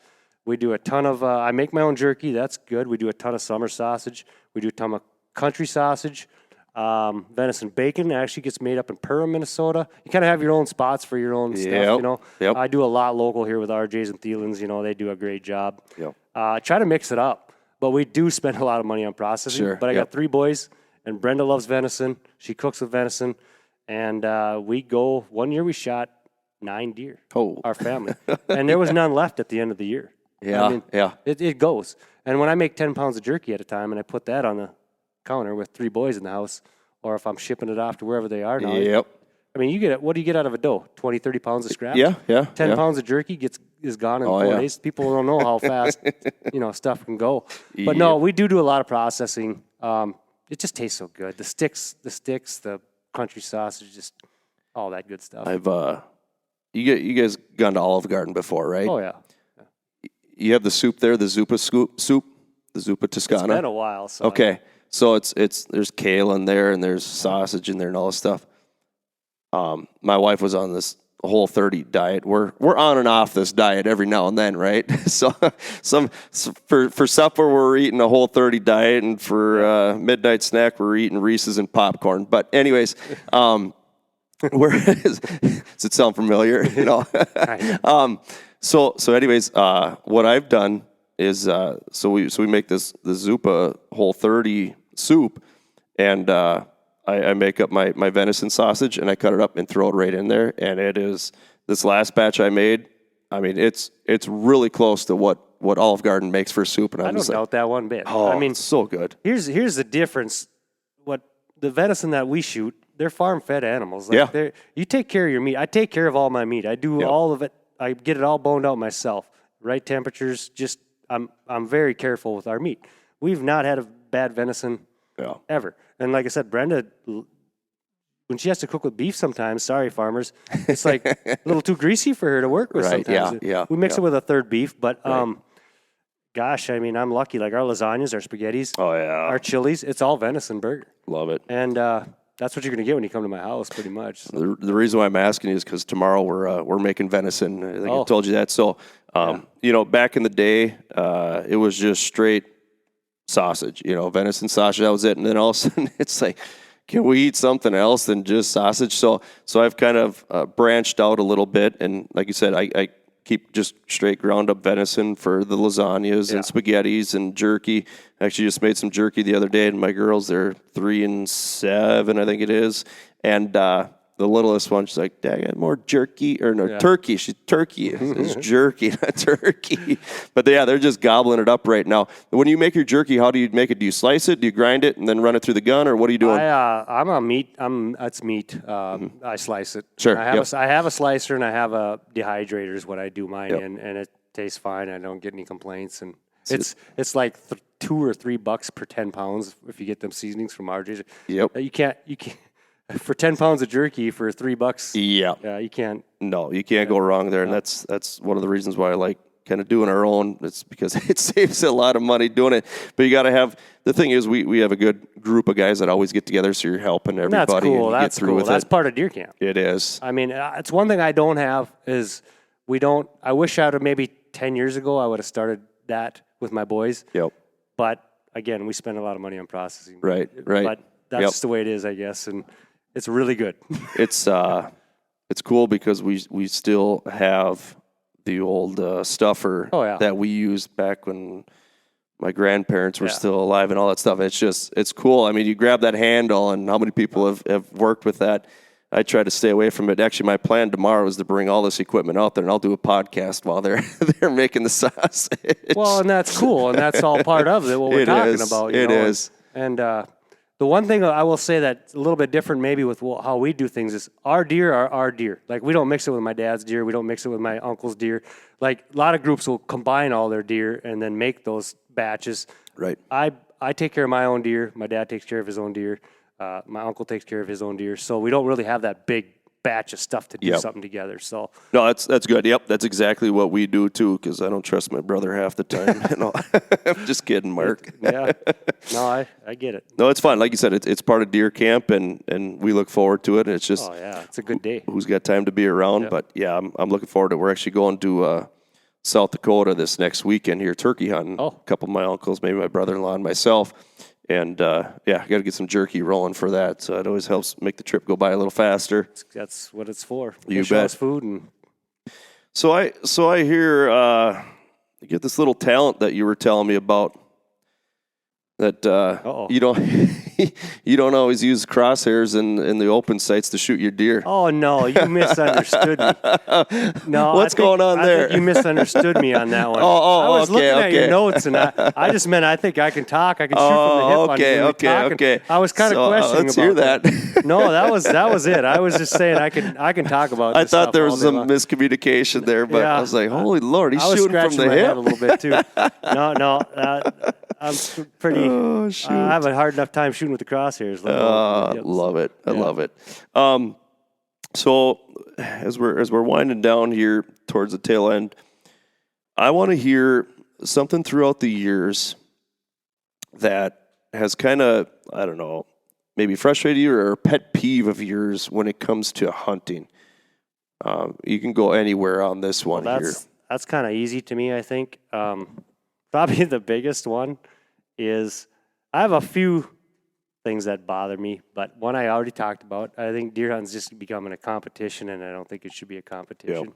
[SPEAKER 2] We do a ton of, I make my own jerky. That's good. We do a ton of summer sausage. We do a ton of country sausage. Venison bacon actually gets made up in Perham, Minnesota. You kind of have your own spots for your own stuff,
[SPEAKER 1] Yep.
[SPEAKER 2] I do a lot local here with RJ's and Thielen's. They do a great job.
[SPEAKER 1] Yep.
[SPEAKER 2] I try to mix it up, but we do spend a lot of money on processing.
[SPEAKER 1] Sure.
[SPEAKER 2] But I got 3 boys, and Brenda loves venison. She cooks with venison. And one year we shot 9 deer, our family. And there was none left at the end of the year. It goes. And when I make 10 pounds of jerky at a time and I put that on the counter with 3 boys in the house, or if I'm shipping it off to wherever they are now.
[SPEAKER 1] Yep.
[SPEAKER 2] I mean, what do you get out of a doe? 20, 30 pounds of scraps?
[SPEAKER 1] Yeah.
[SPEAKER 2] 10 pounds of jerky is gone in 4 days. People don't know how fast, stuff can go. But no, we do a lot of processing. It just tastes so good. The sticks, the country sausage, just all that good stuff.
[SPEAKER 1] You guys gone to Olive Garden before, right?
[SPEAKER 2] Oh yeah.
[SPEAKER 1] You have the soup there, the Zuppa soup, the Zuppa Toscana.
[SPEAKER 2] It's been a while. So
[SPEAKER 1] okay, so it's there's kale in there and there's sausage in there and all this stuff. My wife was on this Whole30 diet. We're on and off this diet every now and then, right? So for supper we're eating a Whole30 diet, and for midnight snack we're eating Reese's and popcorn. But anyways, does it sound familiar? So anyways, what I've done is so we make the Zuppa Whole30 soup, and I make up my venison sausage and I cut it up and throw it right in there. And it is, this last batch I made, I mean, it's really close to what Olive Garden makes for soup. And
[SPEAKER 2] I don't doubt that one bit.
[SPEAKER 1] Oh,
[SPEAKER 2] I mean,
[SPEAKER 1] it's so good.
[SPEAKER 2] Here's the difference. What the venison that we shoot, they're farm fed animals. You take care of your meat. I take care of all my meat. I do all of it. I get it all boned out myself. Right temperatures. Just I'm very careful with our meat. We've not had a bad venison ever. And like I said, Brenda, when she has to cook with beef sometimes, sorry farmers, it's like a little too greasy for her to work with sometimes.
[SPEAKER 1] Yeah.
[SPEAKER 2] We mix it with a third beef, but gosh, I mean, I'm lucky. Like our lasagnas, our spaghettis, our chilies, it's all venison burger.
[SPEAKER 1] Love it.
[SPEAKER 2] And that's what you're going to get when you come to my house, pretty much. So.
[SPEAKER 1] The reason why I'm asking you is because tomorrow we're making venison. I think I told you that. So, back in the day, it was just straight sausage, venison sausage. That was it. And then all of a sudden, it's like, can we eat something else than just sausage? So I've kind of branched out a little bit. And like you said, I keep just straight ground up venison for the lasagnas and spaghettis and jerky. I actually just made some jerky the other day, and my girls, they're 3 and 7, I think it is. And the littlest one, she's like, Dad, I got more jerky, or no, turkey. She's turkey. It's jerky, not turkey. But they're just gobbling it up right now. When you make your jerky, how do you make it? Do you slice it? Do you grind it and then run it through the gun, or what are you doing?
[SPEAKER 2] I'm a meat. That's meat. I slice it.
[SPEAKER 1] Sure.
[SPEAKER 2] I have a slicer and I have a dehydrator is what I do mine in, and it tastes fine. I don't get any complaints, and it's like $2 or $3 per 10 pounds if you get them seasonings from RJ's.
[SPEAKER 1] Yep.
[SPEAKER 2] You can't. For 10 pounds of jerky for $3, you can't.
[SPEAKER 1] No, you can't go wrong there, and that's one of the reasons why I like kind of doing our own. It's because it saves a lot of money doing it. But you got to have, the thing is, we have a good group of guys that always get together, so you're helping everybody.
[SPEAKER 2] That's cool.
[SPEAKER 1] And get through with
[SPEAKER 2] That's
[SPEAKER 1] it.
[SPEAKER 2] part of deer camp.
[SPEAKER 1] It is.
[SPEAKER 2] I mean, it's one thing I don't have is I wish I would have maybe 10 years ago I would have started that with my boys.
[SPEAKER 1] Yep.
[SPEAKER 2] But again, we spend a lot of money on processing.
[SPEAKER 1] Right.
[SPEAKER 2] But that's just the way it is, I guess, and it's really good.
[SPEAKER 1] It's cool because we still have the old stuffer that we used back when my grandparents were still alive and all that stuff. It's cool. I mean, you grab that handle, and how many people have worked with that? I try to stay away from it. Actually, my plan tomorrow is to bring all this equipment out there, and I'll do a podcast while they're making the sausage.
[SPEAKER 2] Well, and that's cool, and that's all part of it, what we're talking about.
[SPEAKER 1] It is.
[SPEAKER 2] And the one thing I will say that's a little bit different maybe with how we do things is our deer are our deer. Like, we don't mix it with my dad's deer. We don't mix it with my uncle's deer. Like, a lot of groups will combine all their deer and then make those batches.
[SPEAKER 1] Right.
[SPEAKER 2] I take care of my own deer. My dad takes care of his own deer. My uncle takes care of his own deer. So we don't really have that big batch of stuff to do something together. So
[SPEAKER 1] no, that's good. Yep, that's exactly what we do too. Because I don't trust my brother half the time. I'm just kidding, Mark.
[SPEAKER 2] Yeah, no, I get it.
[SPEAKER 1] No, it's fun. Like you said, it's part of deer camp, and we look forward to it. It's just
[SPEAKER 2] it's a good day.
[SPEAKER 1] Who's got time to be around? Yep. But yeah, I'm looking forward to it. We're actually going to South Dakota this next weekend here, turkey hunting. A couple of my uncles, maybe my brother-in-law, and myself. And, I got to get some jerky rolling for that. So it always helps make the trip go by a little faster.
[SPEAKER 2] That's what it's for.
[SPEAKER 1] You bet.
[SPEAKER 2] Food and...
[SPEAKER 1] So I hear you get this little talent that you were telling me about that you don't always use crosshairs in the open sights to shoot your deer.
[SPEAKER 2] Oh, no, you misunderstood me. No,
[SPEAKER 1] What's going on there?
[SPEAKER 2] I think you misunderstood me on that one.
[SPEAKER 1] I
[SPEAKER 2] was looking at your notes, and I just meant I think I can talk. I can shoot from the hip.
[SPEAKER 1] Okay.
[SPEAKER 2] I was kind of questioning
[SPEAKER 1] let's
[SPEAKER 2] about
[SPEAKER 1] hear that.
[SPEAKER 2] No, that was it. I was just saying I can talk about this.
[SPEAKER 1] I thought there was some miscommunication there, but I was like, holy Lord, he's shooting from the hip.
[SPEAKER 2] A little bit too. No. I'm pretty.
[SPEAKER 1] Oh, shoot.
[SPEAKER 2] I have a hard enough time shooting with the crosshairs.
[SPEAKER 1] Love it. I love it. So as we're winding down here towards the tail end, I want to hear something throughout the years that has kind of, I don't know, maybe frustrated you or a pet peeve of yours when it comes to hunting. You can go anywhere on this one here.
[SPEAKER 2] That's kind of easy to me, I think. Probably the biggest one is I have a few things that bother me, but one I already talked about. I think deer hunting's just becoming a competition, and I don't think it should be a competition.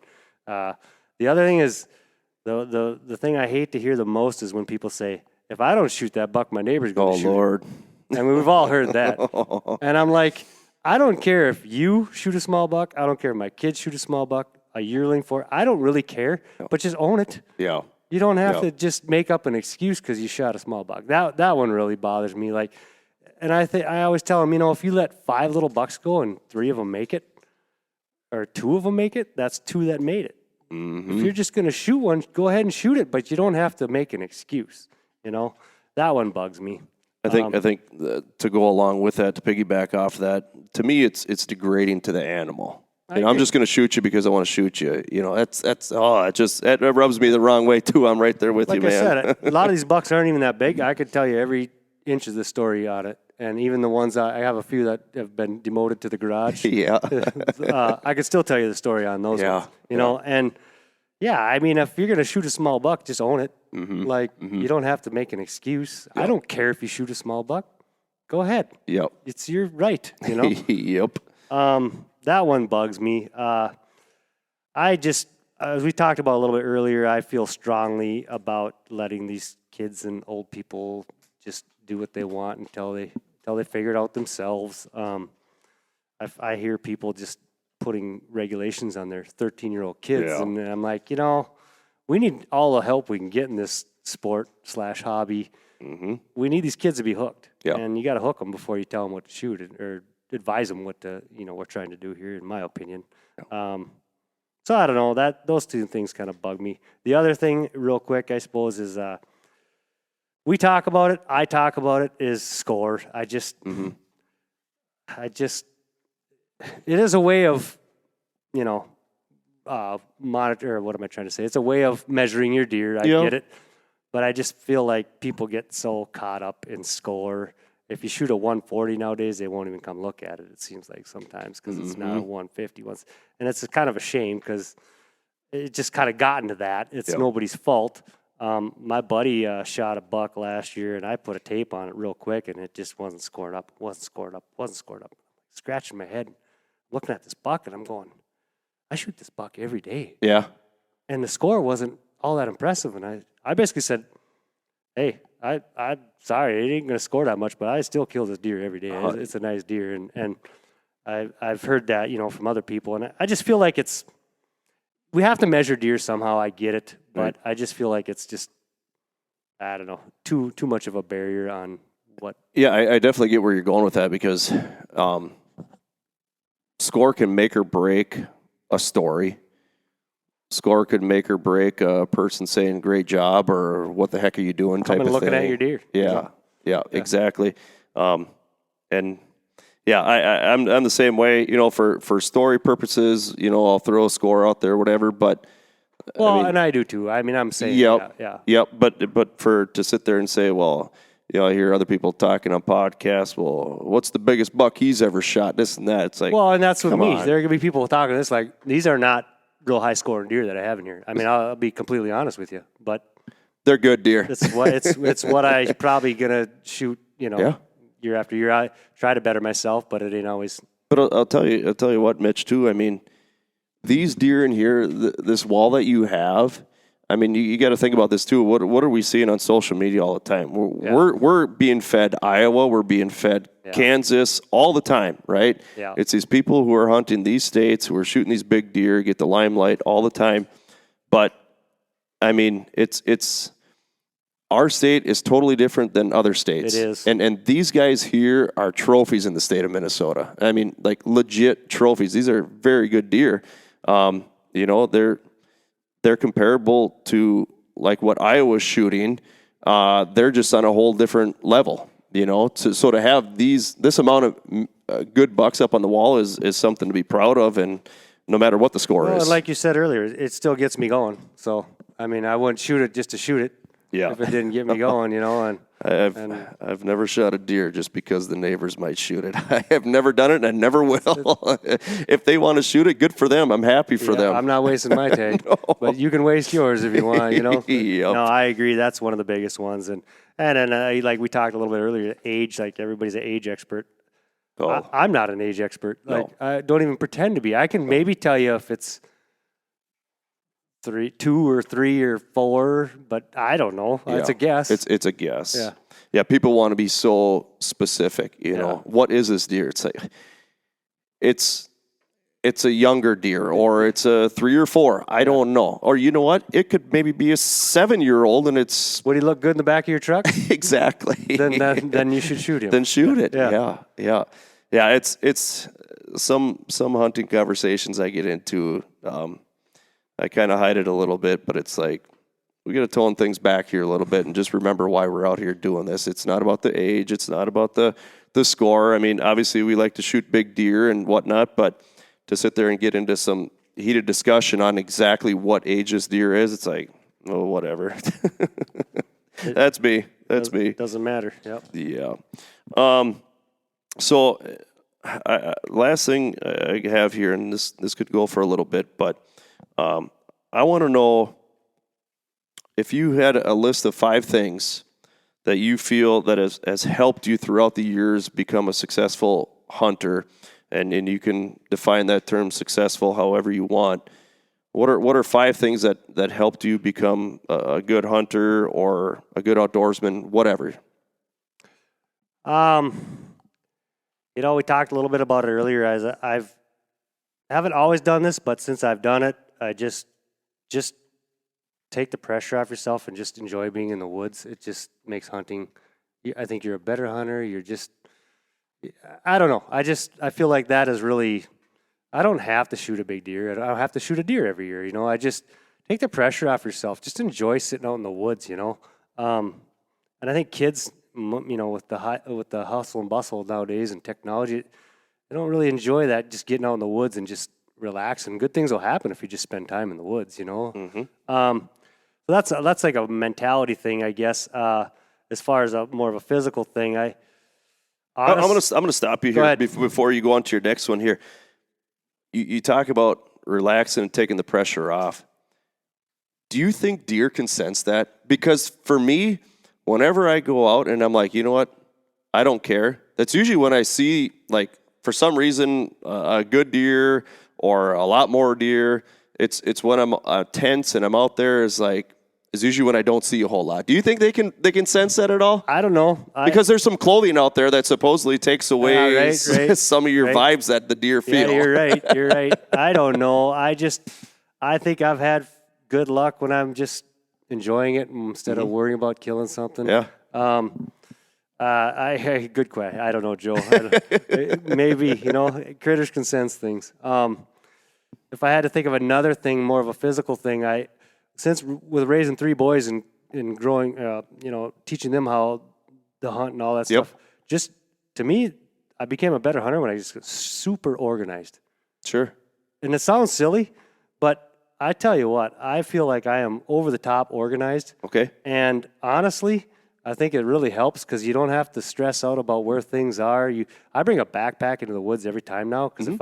[SPEAKER 2] Yep. The other thing is the thing I hate to hear the most is when people say, "If I don't shoot that buck, my neighbor's going to shoot." Oh Lord! I mean, we've all heard that, and I'm like, I don't care if you shoot a small buck. I don't care if my kids shoot a small buck, a yearling for. I don't really care, but just own it.
[SPEAKER 1] Yeah.
[SPEAKER 2] You don't have to just make up an excuse because you shot a small buck. That one really bothers me. Like, and I always tell them, if you let 5 little bucks go and 3 of them make it, or 2 of them make it, that's 2 that made it. If you're just going to shoot one, go ahead and shoot it, but you don't have to make an excuse. That one bugs me.
[SPEAKER 1] I think to go along with that, to piggyback off that, to me, it's degrading to the animal. I'm just going to shoot you because I want to shoot you. That rubs me the wrong way too. I'm right there with you, man.
[SPEAKER 2] Like I said, a lot of these bucks aren't even that big. I could tell you every inch of the story on it, and even the ones I have a few that have been demoted to the garage.
[SPEAKER 1] Yeah,
[SPEAKER 2] I could still tell you the story on those ones. And I mean, if you're going to shoot a small buck, just own it. You don't have to make an excuse. I don't care if you shoot a small buck. Go ahead.
[SPEAKER 1] Yep.
[SPEAKER 2] It's your right.
[SPEAKER 1] Yep.
[SPEAKER 2] That one bugs me. As we talked about a little bit earlier, I feel strongly about letting these kids and old people just do what they want until they figure it out themselves. I hear people just putting regulations on their 13-year-old kids, and I'm like, we need all the help we can get in this sport / hobby. We need these kids to be hooked, and you got to hook them before you tell them what to shoot or advise them what we're trying to do here, in my opinion. So I don't know, those two things kind of bug me. The other thing, real quick, I suppose, is we talk about it, I talk about it, is score. It is a way of, monitor. What am I trying to say? It's a way of measuring your deer. I get it, but I just feel like people get so caught up in score. If you shoot a 140 nowadays, they won't even come look at it. It seems like sometimes because it's not a 150 once, and it's kind of a shame because it just kind of got into that. It's nobody's fault. My buddy shot a buck last year, and I put a tape on it real quick, and it just wasn't scored up. Scratching my head, looking at this buck, and I'm going, I shoot this buck every day. Yeah. And the score wasn't all that impressive, and I basically said, hey, I'm sorry, it ain't going to score that much, but I still kill this deer every day. It's a nice deer, and I've heard that, from other people, and I just feel like we have to measure deer somehow. I get it, but I just feel like it's just, I don't know, too much of a barrier on what.
[SPEAKER 1] Yeah, I definitely get where you're going with that because score can make or break a story. Score could make or break a person saying "great job" or "what the heck are you doing" type of thing.
[SPEAKER 2] Looking at your deer.
[SPEAKER 1] Yeah, exactly. I'm the same way. For story purposes, I'll throw a score out there, whatever. But
[SPEAKER 2] and I do too. I mean, I'm saying,
[SPEAKER 1] Yep. But to sit there and say, well, I hear other people talking on podcasts. Well, what's the biggest buck he's ever shot? This and that. It's like,
[SPEAKER 2] and that's with me. There are gonna be people talking this like these are not real high scoring deer that I have in here. I mean, I'll be completely honest with you, but
[SPEAKER 1] they're good deer.
[SPEAKER 2] It's what I probably gonna shoot. Year after year. I try to better myself, but it ain't always.
[SPEAKER 1] But I'll tell you what, Mitch, too. I mean, these deer in here, this wall that you have. I mean, you got to think about this too. What are we seeing on social media all the time? We're being fed Iowa. We're being fed Kansas all the time, right? Yeah. It's these people who are hunting these states, who are shooting these big deer, get the limelight all the time. But I mean, it's our state is totally different than other states.
[SPEAKER 2] It is.
[SPEAKER 1] And these guys here are trophies in the state of Minnesota. I mean, like legit trophies. These are very good deer. They're comparable to like what Iowa's shooting. They're just on a whole different level, So to have this amount of good bucks up on the wall is something to be proud of, and no matter what the score is.
[SPEAKER 2] Like you said earlier, it still gets me going. So I mean, I wouldn't shoot it just to shoot it. Yeah. If it didn't get me going, and
[SPEAKER 1] I've never shot a deer just because the neighbors might shoot it. I have never done it, and I never will. If they want to shoot it, good for them. I'm happy for them.
[SPEAKER 2] I'm not wasting my tank, but you can waste yours if you want.
[SPEAKER 1] Yep.
[SPEAKER 2] No, I agree. That's one of the biggest ones, and then like we talked a little bit earlier, age. Like everybody's an age expert. Oh. I'm not an age expert. Like I don't even pretend to be. I can maybe tell you if it's 2 or 3 or 4, but I don't know. Yeah. It's a guess.
[SPEAKER 1] It's a guess. Yeah. People want to be so specific. What is this deer? It's like it's a younger deer, or it's a 3 or 4. I don't know. Or you know what? It could maybe be a 7-year-old, and it's.
[SPEAKER 2] Would he look good in the back of your truck?
[SPEAKER 1] Exactly.
[SPEAKER 2] Then you should shoot him.
[SPEAKER 1] Then shoot it. Yeah. It's some hunting conversations I get into. I kind of hide it a little bit, but it's like, we got to tone things back here a little bit and just remember why we're out here doing this. It's not about the age. It's not about the score. I mean, obviously we like to shoot big deer and whatnot, but to sit there and get into some heated discussion on exactly what age this deer is, it's like, oh, whatever. That's me.
[SPEAKER 2] Doesn't matter. Yep.
[SPEAKER 1] Yeah. So last thing I have here, and this could go for a little bit, but I want to know if you had a list of 5 things that you feel that has helped you throughout the years become a successful hunter, and you can define that term successful however you want. What are 5 things that helped you become a good hunter or a good outdoorsman, whatever?
[SPEAKER 2] We talked a little bit about it earlier. As I haven't always done this, but since I've done it, I just take the pressure off yourself and just enjoy being in the woods. It just makes hunting. I think you're a better hunter. I don't know. I feel like that is really. I don't have to shoot a big deer. I don't have to shoot a deer every year. I just take the pressure off yourself. Just enjoy sitting out in the woods. And I think kids, with the hustle and bustle nowadays and technology, they don't really enjoy that. Just getting out in the woods and just relaxing. Good things will happen if you just spend time in the woods. So that's like a mentality thing, I guess. As far as more of a physical thing, I'm
[SPEAKER 1] gonna stop you here before you go on to your next one here. You talk about relaxing and taking the pressure off. Do you think deer can sense that? Because for me, whenever I go out and I'm like, you know what, I don't care. That's usually when I see, like, for some reason, a good deer or a lot more deer. It's when I'm tense and I'm out there is usually when I don't see a whole lot. Do you think they can sense that at all?
[SPEAKER 2] I don't know.
[SPEAKER 1] Because there's some clothing out there that supposedly takes away
[SPEAKER 2] right.
[SPEAKER 1] some of your vibes that the deer feel.
[SPEAKER 2] Yeah, you're right. I don't know. I think I've had good luck when I'm just enjoying it instead of worrying about killing something.
[SPEAKER 1] Yeah.
[SPEAKER 2] Good question. I don't know, Joe. Maybe, critters can sense things. If I had to think of another thing, more of a physical thing, since with raising 3 boys and growing, teaching them how to hunt and all that stuff, just to me, I became a better hunter when I just got super organized.
[SPEAKER 1] Sure.
[SPEAKER 2] And it sounds silly, but I tell you what, I feel like I am over the top organized.
[SPEAKER 1] Okay.
[SPEAKER 2] And honestly, I think it really helps because you don't have to stress out about where things are. I bring a backpack into the woods every time now because if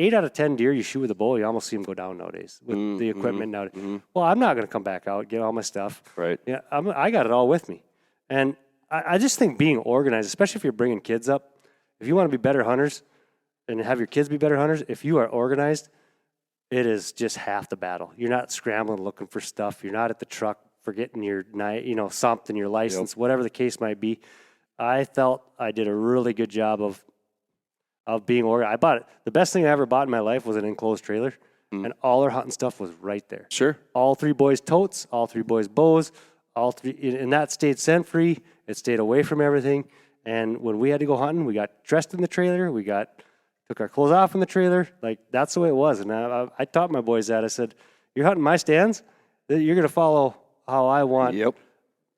[SPEAKER 2] 8 out of 10 deer you shoot with a bow, you almost see them go down nowadays with the equipment nowadays. Well, I'm not going to come back out, get all my stuff.
[SPEAKER 1] Right.
[SPEAKER 2] Yeah, I got it all with me. And I just think being organized, especially if you're bringing kids up, if you want to be better hunters and have your kids be better hunters, if you are organized, it is just half the battle. You're not scrambling looking for stuff. You're not at the truck forgetting your something, your license, whatever the case might be. I felt I did a really good job of being organized. I bought it. The best thing I ever bought in my life was an enclosed trailer, and all our hunting stuff was right there.
[SPEAKER 1] Sure.
[SPEAKER 2] All 3 boys' totes, all 3 boys' bows, all 3, and that stayed scent free. It stayed away from everything. And when we had to go hunting, we got dressed in the trailer. Took our clothes off in the trailer. Like, that's the way it was. And I taught my boys that. I said, you're hunting my stands, you're going to follow how I want.
[SPEAKER 1] Yep.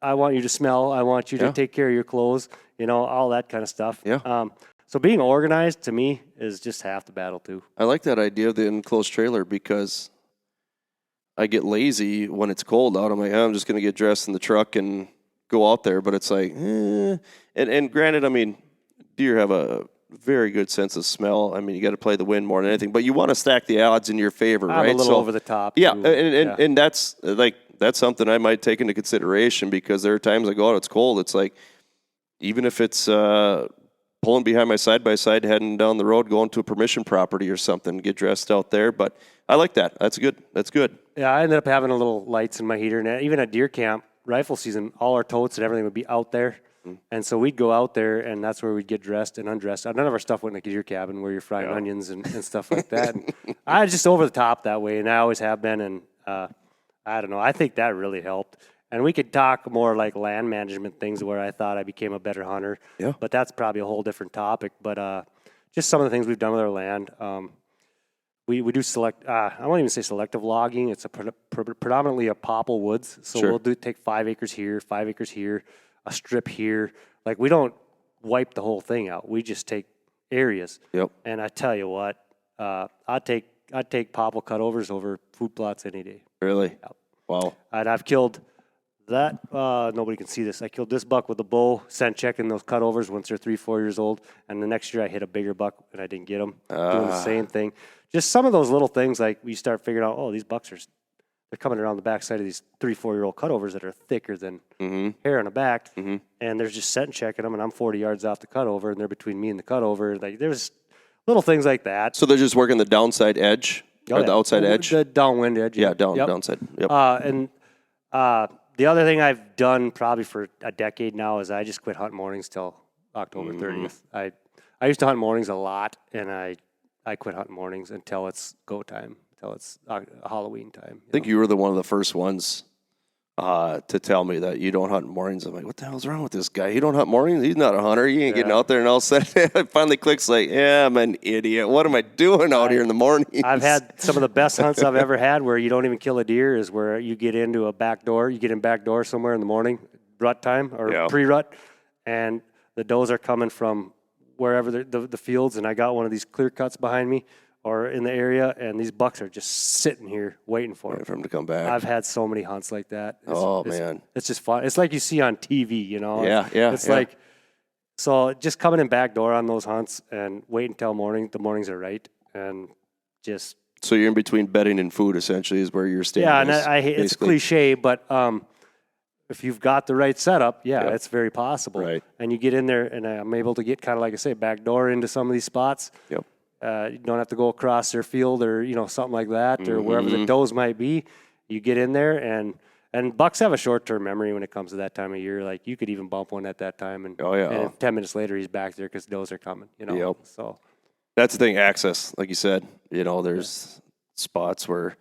[SPEAKER 2] I want you to smell. I want you to take care of your clothes, all that kind of stuff.
[SPEAKER 1] Yeah.
[SPEAKER 2] So being organized, to me, is just half the battle, too.
[SPEAKER 1] I like that idea of the enclosed trailer because I get lazy when it's cold out. I'm like, I'm just going to get dressed in the truck and go out there. But it's like, And granted, I mean, deer have a very good sense of smell. I mean, you got to play the wind more than anything. But you want to stack the odds in your favor,
[SPEAKER 2] I'm
[SPEAKER 1] right?
[SPEAKER 2] a little over the top.
[SPEAKER 1] Yeah, and that's something I might take into consideration because there are times I go out, it's cold. It's like, even if it's pulling behind my side-by-side, heading down the road, going to a permission property or something, get dressed out there. But I like that. That's good.
[SPEAKER 2] Yeah, I ended up having a little lights in my heater. And even at deer camp, rifle season, all our totes and everything would be out there. And so we'd go out there, and that's where we'd get dressed and undressed. None of our stuff went in the deer cabin where you're frying onions and stuff like that. And I was just over the top that way, and I always have been. And I don't know. I think that really helped. And we could talk more like land management things where I thought I became a better hunter.
[SPEAKER 1] Yeah.
[SPEAKER 2] But that's probably a whole different topic. But just some of the things we've done with our land. we do select. I won't even say selective logging. It's predominantly a popple woods. So
[SPEAKER 1] Sure.
[SPEAKER 2] we'll take 5 acres here, 5 acres here, a strip here. Like we don't wipe the whole thing out. We just take areas.
[SPEAKER 1] Yep.
[SPEAKER 2] And I tell you what, I'd take popple cutovers over food plots any day.
[SPEAKER 1] Really?
[SPEAKER 2] Yep.
[SPEAKER 1] Wow.
[SPEAKER 2] And I've killed that. Nobody can see this. I killed this buck with a bow, sent checking those cutovers once they're 3-4 years old. And the next year I hit a bigger buck and I didn't get them. Doing the same thing. Just some of those little things, like we start figuring out, oh, these bucks they're coming around the backside of these 3-4-year-old cutovers that are thicker than hair on the back. And they're just setting checking them, and I'm 40 yards off the cutover, and they're between me and the cutover. Like there's little things like that.
[SPEAKER 1] So they're just working the downside edge or the outside edge?
[SPEAKER 2] The downwind edge.
[SPEAKER 1] Yeah, downside. Yep.
[SPEAKER 2] And the other thing I've done probably for a decade now is I just quit hunting mornings till October 30th. I used to hunt mornings a lot, and I quit hunting mornings until it's go time, until it's Halloween time.
[SPEAKER 1] I think you were one of the first ones to tell me that you don't hunt mornings. I'm like, what the hell's wrong with this guy? He don't hunt mornings? He's not a hunter. He ain't getting out there. And all of a sudden, it finally clicks like, yeah, I'm an idiot. What am I doing out here in the morning?
[SPEAKER 2] I've had some of the best hunts I've ever had where you don't even kill a deer is where you get into a back door. You get in back door somewhere in the morning, rut time or pre-rut, and the does are coming from wherever the fields, and I got one of these clear cuts behind me or in the area, and these bucks are just sitting here waiting for
[SPEAKER 1] him to come back.
[SPEAKER 2] I've had so many hunts like that.
[SPEAKER 1] Man.
[SPEAKER 2] It's just fun. It's like you see on TV, you know? It's
[SPEAKER 1] yeah.
[SPEAKER 2] like, so just coming in back door on those hunts and wait until morning, the mornings are right, and just.
[SPEAKER 1] So you're in between bedding and food, essentially, is where you're staying.
[SPEAKER 2] Yeah, and it's cliche, but if you've got the right setup, it's very possible.
[SPEAKER 1] Right.
[SPEAKER 2] And you get in there, and I'm able to get kind of like I say, back door into some of these spots.
[SPEAKER 1] Yep.
[SPEAKER 2] You don't have to go across their field or something like that, or wherever the does might be. You get in there, and bucks have a short-term memory when it comes to that time of year. Like you could even bump one at that time, and 10 minutes later he's back there because does are coming.
[SPEAKER 1] Yep.
[SPEAKER 2] So
[SPEAKER 1] that's the thing. Access, like you said, there's spots where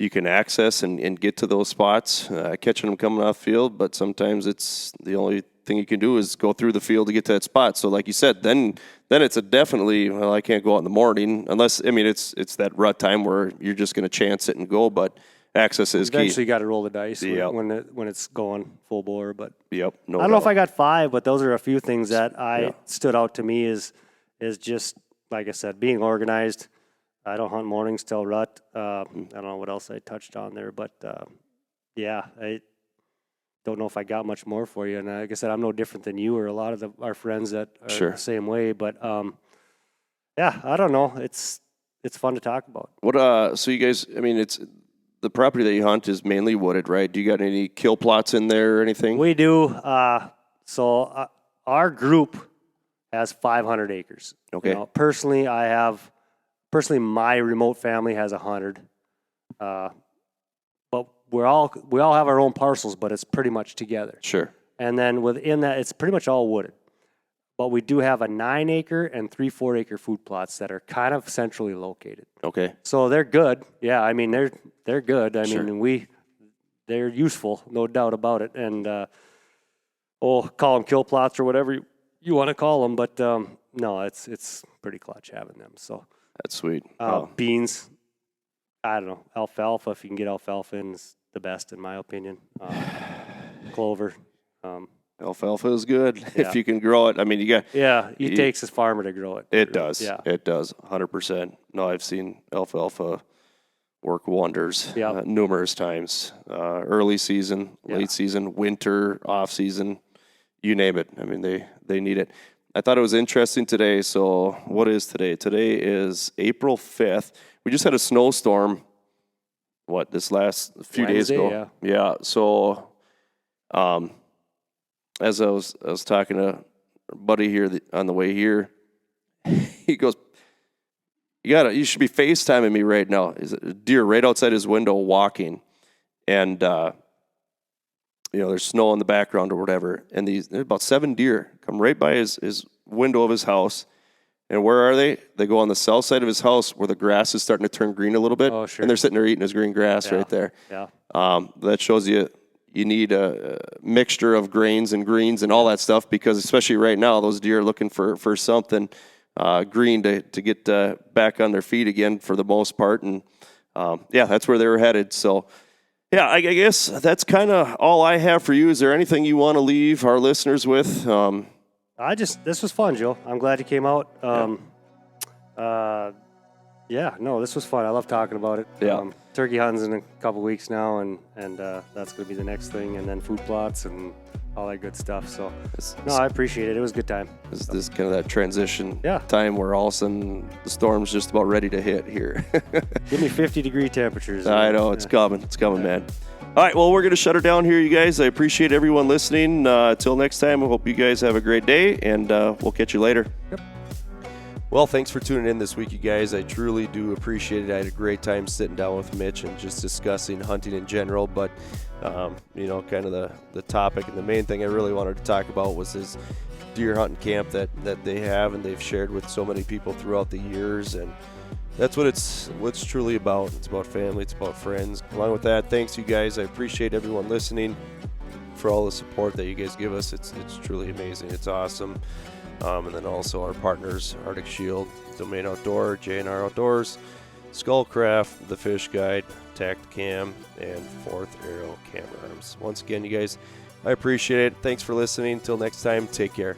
[SPEAKER 1] you can access and get to those spots, catching them coming off field, but sometimes it's the only thing you can do is go through the field to get to that spot. So like you said, then it's a definitely, well, I can't go out in the morning unless, it's that rut time where you're just going to chance it and go, but access is key.
[SPEAKER 2] Eventually you got to roll the dice when it's going full bore. But
[SPEAKER 1] I don't
[SPEAKER 2] know if I got 5, but those are a few things that stood out to me is just, like I said, being organized. I don't hunt mornings till rut. I don't know what else I touched on there, but I don't know if I got much more for you. And like I said, I'm no different than you or a lot of our friends that are the same way. But I don't know. It's fun to talk about.
[SPEAKER 1] What? So you guys, it's the property that you hunt is mainly wooded, right? Do you got any kill plots in there or anything?
[SPEAKER 2] We do. So our group has 500 acres.
[SPEAKER 1] Okay.
[SPEAKER 2] Personally, my remote family has 100. But we all have our own parcels, but it's pretty much together.
[SPEAKER 1] Sure.
[SPEAKER 2] And then within that, it's pretty much all wooded. But we do have a 9-acre and 3-4 acre food plots that are kind of centrally located.
[SPEAKER 1] Okay.
[SPEAKER 2] So they're good. Yeah, they're good. They're useful, no doubt about it. And call them kill plots or whatever you want to call them. But no, it's pretty clutch having them. So
[SPEAKER 1] that's sweet.
[SPEAKER 2] Beans, I don't know, alfalfa. If you can get alfalfa in, is the best in my opinion. Clover.
[SPEAKER 1] Alfalfa is good if you can grow it. You got.
[SPEAKER 2] Yeah, it takes a farmer to grow it.
[SPEAKER 1] It does.
[SPEAKER 2] Yeah.
[SPEAKER 1] It does. 100%. No, I've seen alfalfa work wonders numerous times. Early season, late season, winter, off season, you name it. They need it. I thought it was interesting today. So what is today? Today is April 5th. We just had a snowstorm. This last few days ago? Yeah. So, as I was talking to a buddy here on the way here, he goes, you should be FaceTiming me right now. Is a deer right outside his window walking, and there's snow in the background or whatever, and there's about 7 deer come right by his window of his house. And where are they? They go on the south side of his house where the grass is starting to turn green a little bit.
[SPEAKER 2] Oh, sure.
[SPEAKER 1] And they're sitting there eating his green grass right there.
[SPEAKER 2] Yeah.
[SPEAKER 1] That shows you need a mixture of grains and greens and all that stuff, because especially right now, those deer are looking for something. green to get back on their feet again for the most part. And that's where they were headed. So, yeah, I guess that's kind of all I have for you. Is there anything you want to leave our listeners with?
[SPEAKER 2] This was fun, Joe. I'm glad you came out. This was fun. I love talking about it.
[SPEAKER 1] Yeah.
[SPEAKER 2] Turkey hunting's in a couple weeks now, and that's going to be the next thing, and then food plots and all that good stuff. So, I appreciate it. It was a good time.
[SPEAKER 1] This is kind of that transition time where all of a sudden the storm's just about ready to hit here.
[SPEAKER 2] Give me 50-degree temperatures.
[SPEAKER 1] I know. It's coming. It's coming, man. All right, well, we're going to shut her down here, you guys. I appreciate everyone listening. Till next time, I hope you guys have a great day, and we'll catch you later.
[SPEAKER 2] Yep.
[SPEAKER 1] Well, thanks for tuning in this week, you guys. I truly do appreciate it. I had a great time sitting down with Mitch and just discussing hunting in general, but, kind of the topic and the main thing I really wanted to talk about was his deer hunting camp that they have and they've shared with so many people throughout the years, and that's what it's truly about. It's about family. It's about friends. Along with that, thanks, you guys. I appreciate everyone listening for all the support that you guys give us. It's truly amazing. It's awesome. And then also our partners, Arctic Shield, Domain Outdoor, J&R Outdoors, Skullcraft, The Fish Guide, Tacticam, and Fourth Arrow Camera Arms. Once again, you guys, I appreciate it. Thanks for listening. Until next time, take care.